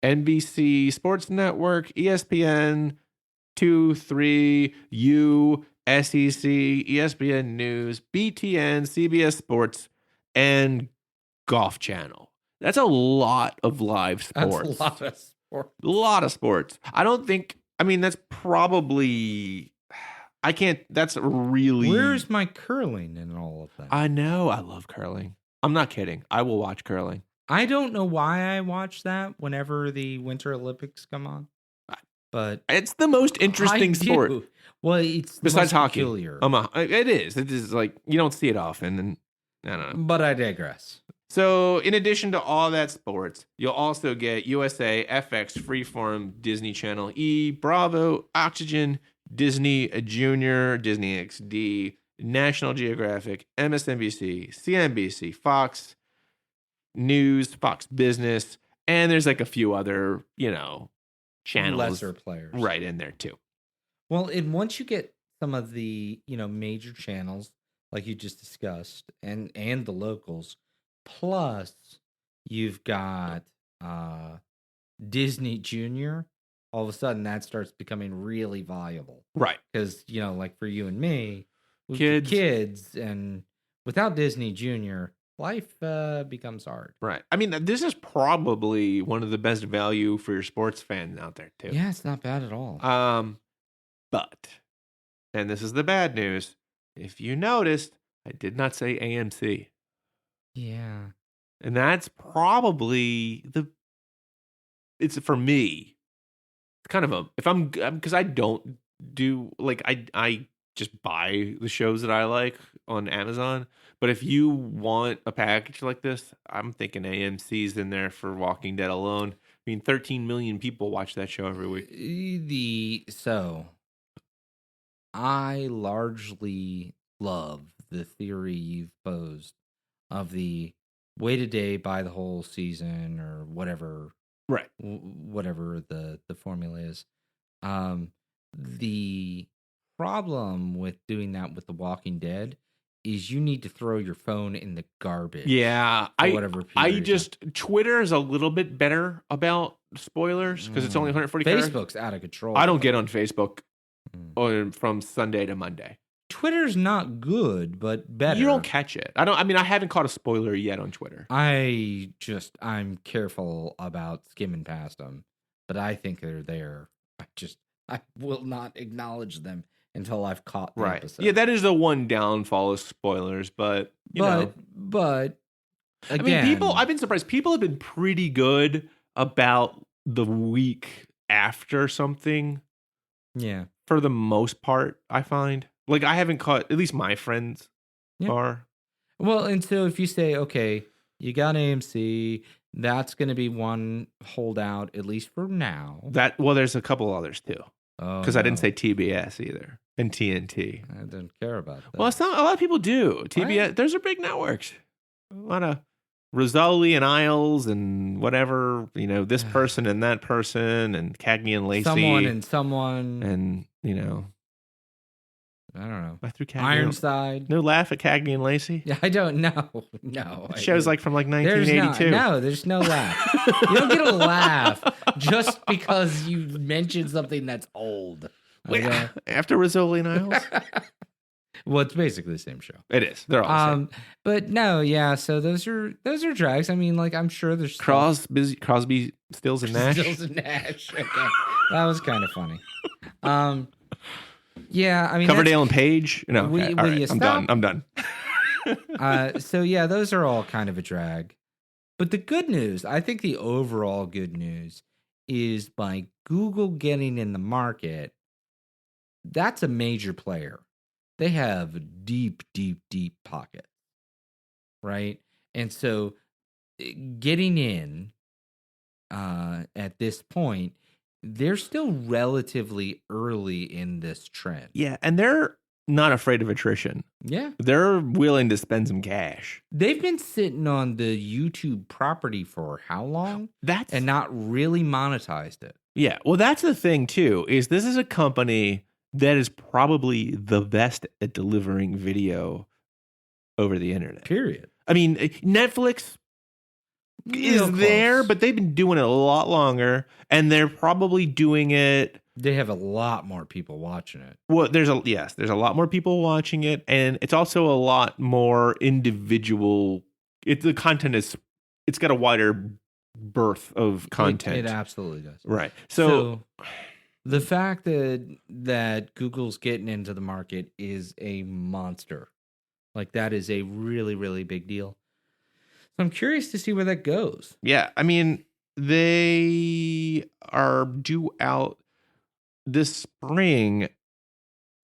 NBC Sports Network, ESPN 2, 3, SEC, ESPN News, BTN, CBS Sports, and Golf Channel. That's a lot of live sports. That's a lot of sports. A lot of sports. That's probably, I can't. That's really. Where's my curling in all of that? I know. I love curling. I'm not kidding. I will watch curling. I don't know why I watch that whenever the Winter Olympics come on, but it's the most interesting sport. Well, it's besides hockey. Peculiar. It is. It is like you don't see it often, and I don't know. But I digress. So, in addition to all that sports, you'll also get USA, FX, Freeform, Disney Channel E, Bravo, Oxygen, Disney Junior, Disney XD, National Geographic, MSNBC, CNBC, Fox News, Fox Business, and there's like a few other, channels. Lesser players. Right in there too. Well, and once you get some of the, major channels, like you just discussed, and the locals, plus you've got Disney Junior, all of a sudden that starts becoming really valuable. Right. Because, like for you and me, kids, and without Disney Junior, life becomes hard. Right. I mean, this is probably one of the best value for your sports fans out there, too. Yeah, it's not bad at all. But, and this is the bad news, if you noticed, I did not say AMC. Yeah. And that's probably it's for me, it's kind of because I don't do, like, I just buy the shows that I like on Amazon. But if you want a package like this, I'm thinking AMC's in there for Walking Dead alone. I mean, 13 million people watch that show every week. So, I largely love the theory you've posed of the wait a day, buy the whole season, or whatever. Right. Whatever the formula is. The problem with doing that with The Walking Dead is you need to throw your phone in the garbage. Yeah, Twitter is a little bit better about spoilers because it's only 140 characters. Facebook's out of control. I don't get on Facebook from Sunday to Monday. Twitter's not good, but better. You don't catch it. I haven't caught a spoiler yet on Twitter. I'm careful about skimming past them, but I think they're there. I will not acknowledge them until I've caught the episode. Yeah, that is the one downfall of spoilers, but again, I mean, I've been surprised. People have been pretty good about the week after something. Yeah. For the most part, I find. Like, I haven't caught, at least my friends are. Well, and so if you say, okay, you got AMC, that's going to be one holdout, at least for now. There's a couple others too. Because I didn't say TBS either. And TNT. I didn't care about that. Well, it's not, a lot of people do. TBS, those are big networks. A lot of Rizzoli and Isles and whatever, this person and that person and Cagney and Lacey. Someone and someone. And, I don't know. I threw Ironside. No laugh at Cagney and Lacey? Yeah, I don't know. No. It show's like from like 1982. There's no laugh. You don't get a laugh just because you mentioned something that's old. Okay? After Rizzoli and Isles? Well, it's basically the same show. It is. They're all the same. But no, yeah. So those are drags. I mean, like, I'm sure there's Crosby, Stills, and Nash. Stills and Nash. Okay, that was kind of funny. Yeah, I mean, Coverdale and Page. No, okay. All right. I'm done. So yeah, those are all kind of a drag. But the good news, I think, the overall good news is by Google getting in the market. That's a major player. They have deep, deep, deep pockets, right? And so getting in at this point, they're still relatively early in this trend. Yeah, and they're not afraid of attrition. Yeah. They're willing to spend some cash. They've been sitting on the YouTube property for how long? And not really monetized it. Yeah, well, that's the thing, too, is this is a company that is probably the best at delivering video over the internet. Period. I mean, Netflix is there, but they've been doing it a lot longer, and they're probably doing it. They have a lot more people watching it. Well, there's a lot more people watching it, and it's also a lot more individual. The content it's got a wider berth of content. It absolutely does. Right. So The fact that Google's getting into the market is a monster. Like, that is a really, really big deal. So I'm curious to see where that goes. Yeah, I mean, they are due out this spring,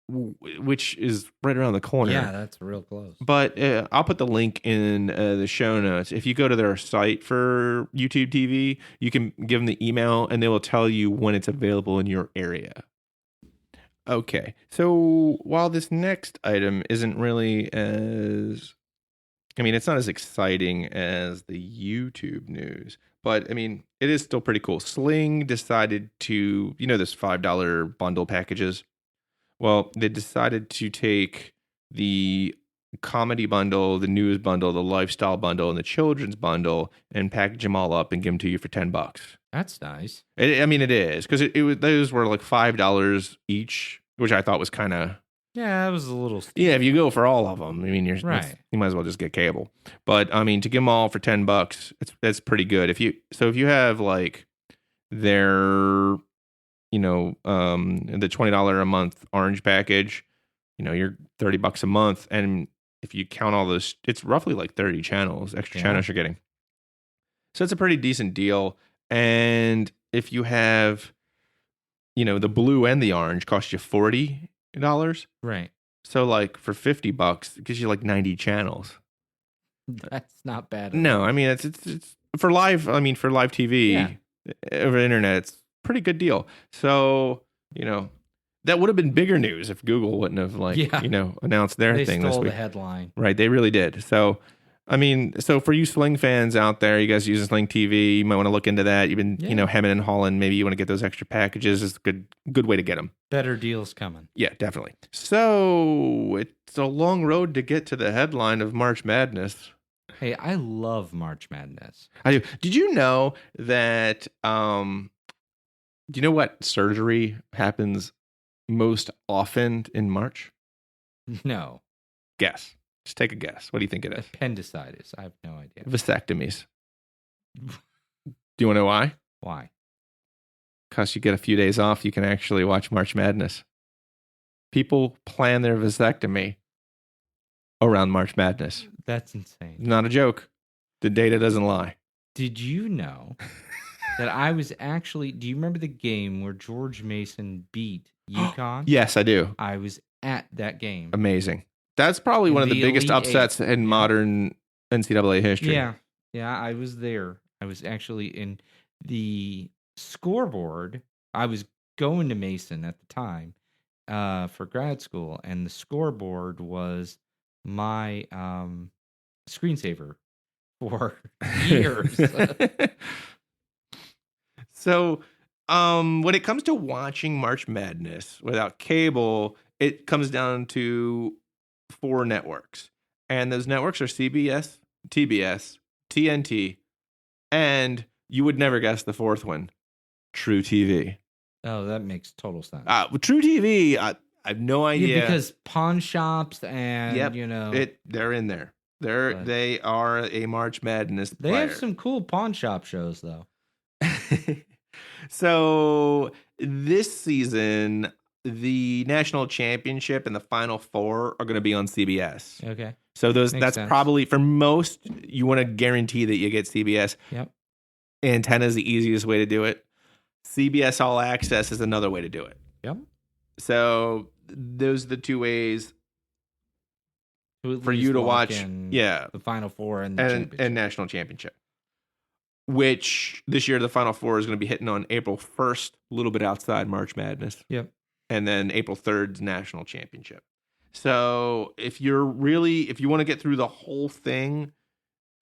which is right around the corner. Yeah, that's real close. But I'll put the link in the show notes. If you go to their site for YouTube TV, you can give them the email and they will tell you when it's available in your area. Okay, so while this next item isn't really as, I mean, it's not as exciting as the YouTube news, but I mean, it is still pretty cool. Sling decided to, this $5 bundle packages. Well, they decided to take the comedy bundle, the news bundle, the lifestyle bundle, and the children's bundle and package them all up and give them to you for $10. That's nice. I mean, it is, because it was, those were like $5 each, which I thought was kind of, yeah, that was a little steep. yeah, if you go for all of them, I mean, you're right. You might as well just get cable. But I mean, to give them all for $10, that's pretty good. If you have like their, the $20 a month orange package, you're $30 a month, and if you count all those, it's roughly like 30 channels, extra channels you're getting. So it's a pretty decent deal. And if you have, the blue and the orange cost you $40. Right. So like for $50, it gives you like 90 channels. That's not bad. No, I mean it's for live. I mean, for live TV over the internet, it's a pretty good deal. So that would have been bigger news if Google wouldn't have announced their thing this week. They stole the headline. Right, they really did. So I mean, so for you Sling fans out there, you guys using Sling TV, you might want to look into that. You've been, hemming and hawing. Maybe you want to get those extra packages. It's a good way to get them. Better deals coming. Yeah, definitely. So it's a long road to get to the headline of March Madness. Hey, I love March Madness. I do. Did you know that? Do you know what surgery happens most often in March? No. Guess. Just take a guess. What do you think it is? Appendicitis. I have no idea. Vasectomies. Do you want to know why? Why? Because you get a few days off, you can actually watch March Madness. People plan their vasectomy around March Madness. That's insane. Not a joke. The data doesn't lie. Did you know that I was actually... Do you remember the game where George Mason beat UConn? Yes, I do. I was at that game. Amazing. That's probably one of the biggest upsets in modern NCAA history. Yeah. Yeah, I was there. I was actually in the scoreboard. I was going to Mason at the time for grad school, and the scoreboard was my screensaver for years. So, when it comes to watching March Madness without cable, it comes down to 4 networks, and those networks are CBS, TBS, TNT, and you would never guess the 4th one, True TV. Oh, that makes total sense. True TV, I have no idea. Yeah, because pawn shops and they're in there. They are a March Madness player. They have some cool pawn shop shows though. So this season, the national championship and the Final Four are going to be on CBS. Okay. So that's sense. Probably for most, you want to guarantee that you get CBS. Yep. Antenna is the easiest way to do it. CBS All Access is another way to do it. Yep. So those are the 2 ways for you to watch. The Final Four and national championship. Which this year the Final Four is going to be hitting on April 1st, a little bit outside March Madness. Yep. And then April 3rd's national championship. So if you want to get through the whole thing,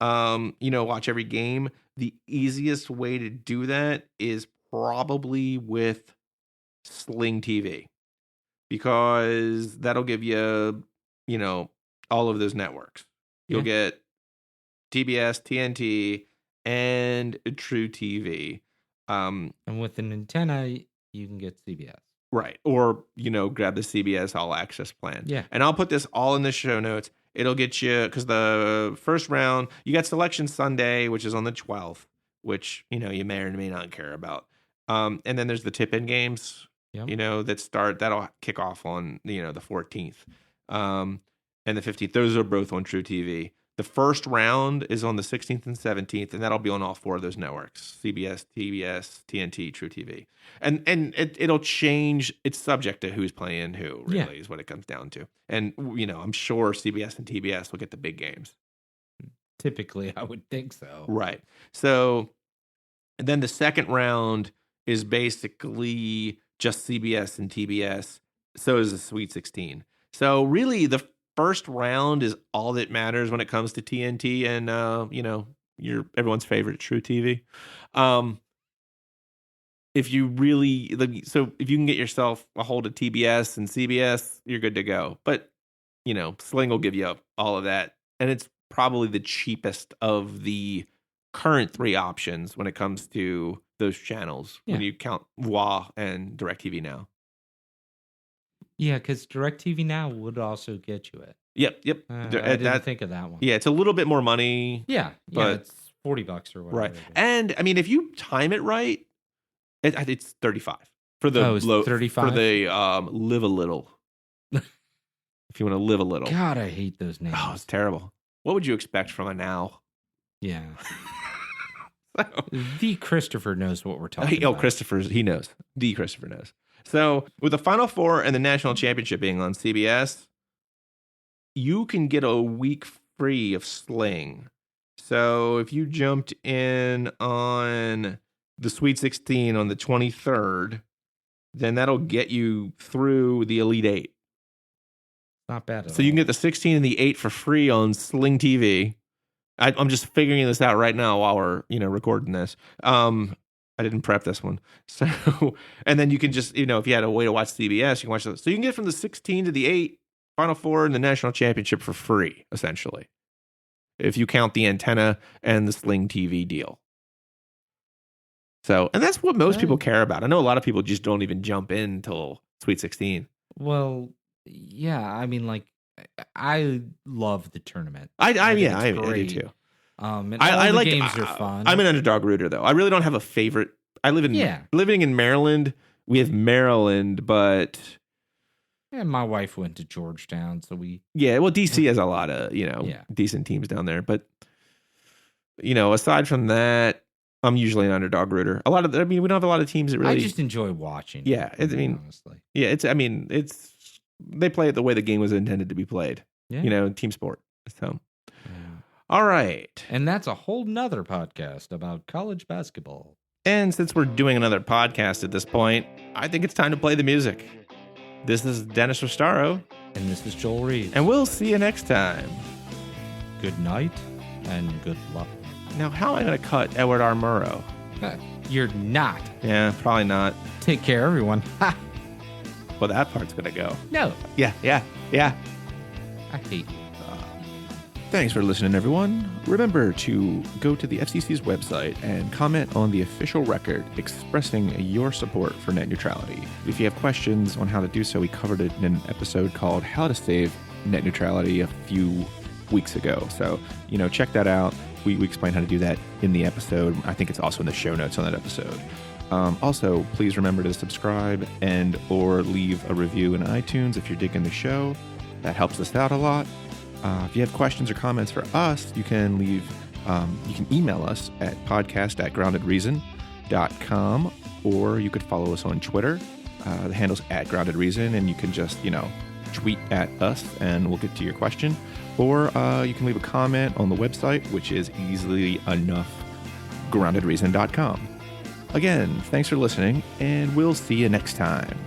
watch every game, the easiest way to do that is probably with Sling TV, because that'll give you, all of those networks. You'll get TBS, TNT, and True TV. And with an antenna, you can get CBS. Right. Or, grab the CBS All Access plan. Yeah. And I'll put this all in the show notes. It'll get you, because the first round, you got Selection Sunday, which is on the 12th, which, you may or may not care about. And then there's the tip-in games, that'll kick off on, the 14th. And the 15th, those are both on True TV. The first round is on the 16th and 17th, and that'll be on all 4 of those networks: CBS, TBS, TNT, True TV. And it'll change. It's subject to who's playing who, really, is what it comes down to. And, I'm sure CBS and TBS will get the big games. Typically, I would think so. Right. So then the second round is basically just CBS and TBS. So is the Sweet 16. So really, the first round is all that matters when it comes to TNT and everyone's favorite True TV. If you can get yourself a hold of TBS and CBS, you're good to go. But Sling will give you all of that, and it's probably the cheapest of the current 3 options when it comes to those channels when you count WA and DirecTV Now. Yeah, because DirecTV Now would also get you it. Yep. I didn't think of that one. Yeah, it's a little bit more money. Yeah, but it's $40 or whatever. Right, and I mean, if you time it right, it's $35 for the low. $35 for the live a little. If you want to live a little. God, I hate those names. Oh, it's terrible. What would you expect from a Now? Yeah. The Christopher knows what we're talking about. He knows. The Christopher knows. So with the Final Four and the National Championship being on CBS, you can get a week free of Sling. So if you jumped in on the Sweet 16 on the 23rd, then that'll get you through the Elite 8. Not bad at all. So you can get the 16 and the 8 for free on Sling TV. I'm just figuring this out right now while we're recording this. I didn't prep this one. So, and then you can just, if you had a way to watch CBS, you can watch those. So you can get from the 16 to the 8, Final Four, and the National Championship for free, essentially, if you count the antenna and the Sling TV deal. So, and that's what most people care about. I know a lot of people just don't even jump in until Sweet 16. Well, yeah, I mean, I love the tournament. I do too. And I like games are fun. I'm an underdog rooter, though. I really don't have a favorite. I live in living in Maryland. We have Maryland, but my wife went to Georgetown, so we. Yeah, well, DC has a lot of decent teams down there, but aside from that, I'm usually an underdog rooter. We don't have a lot of teams that really. I just enjoy watching. Yeah, honestly, they play it the way the game was intended to be played. Yeah. Team sport. So. All right. And that's a whole nother podcast about college basketball. And since we're doing another podcast at this point, I think it's time to play the music. This is Dennis Rostaro. And this is Joel Reeves. And we'll see you next time. Good night and good luck. Now, how am I going to cut Edward R. Murrow? You're not. Yeah, probably not. Take care, everyone. Well, that part's going to go. No. Yeah. I hate you. Thanks for listening, everyone. Remember to go to the FCC's website and comment on the official record expressing your support for net neutrality. If you have questions on how to do so, we covered it in an episode called How to Save Net Neutrality a few weeks ago. So, check that out. We explain how to do that in the episode. I think it's also in the show notes on that episode. Also, please remember to subscribe and or leave a review in iTunes if you're digging the show. That helps us out a lot. If you have questions or comments for us, you can you can email us at podcast@groundedreason.com, or you could follow us on Twitter. The handle's @groundedreason, and you can just, tweet at us and we'll get to your question. Or you can leave a comment on the website, which is easily enough, groundedreason.com. Again, thanks for listening, and we'll see you next time.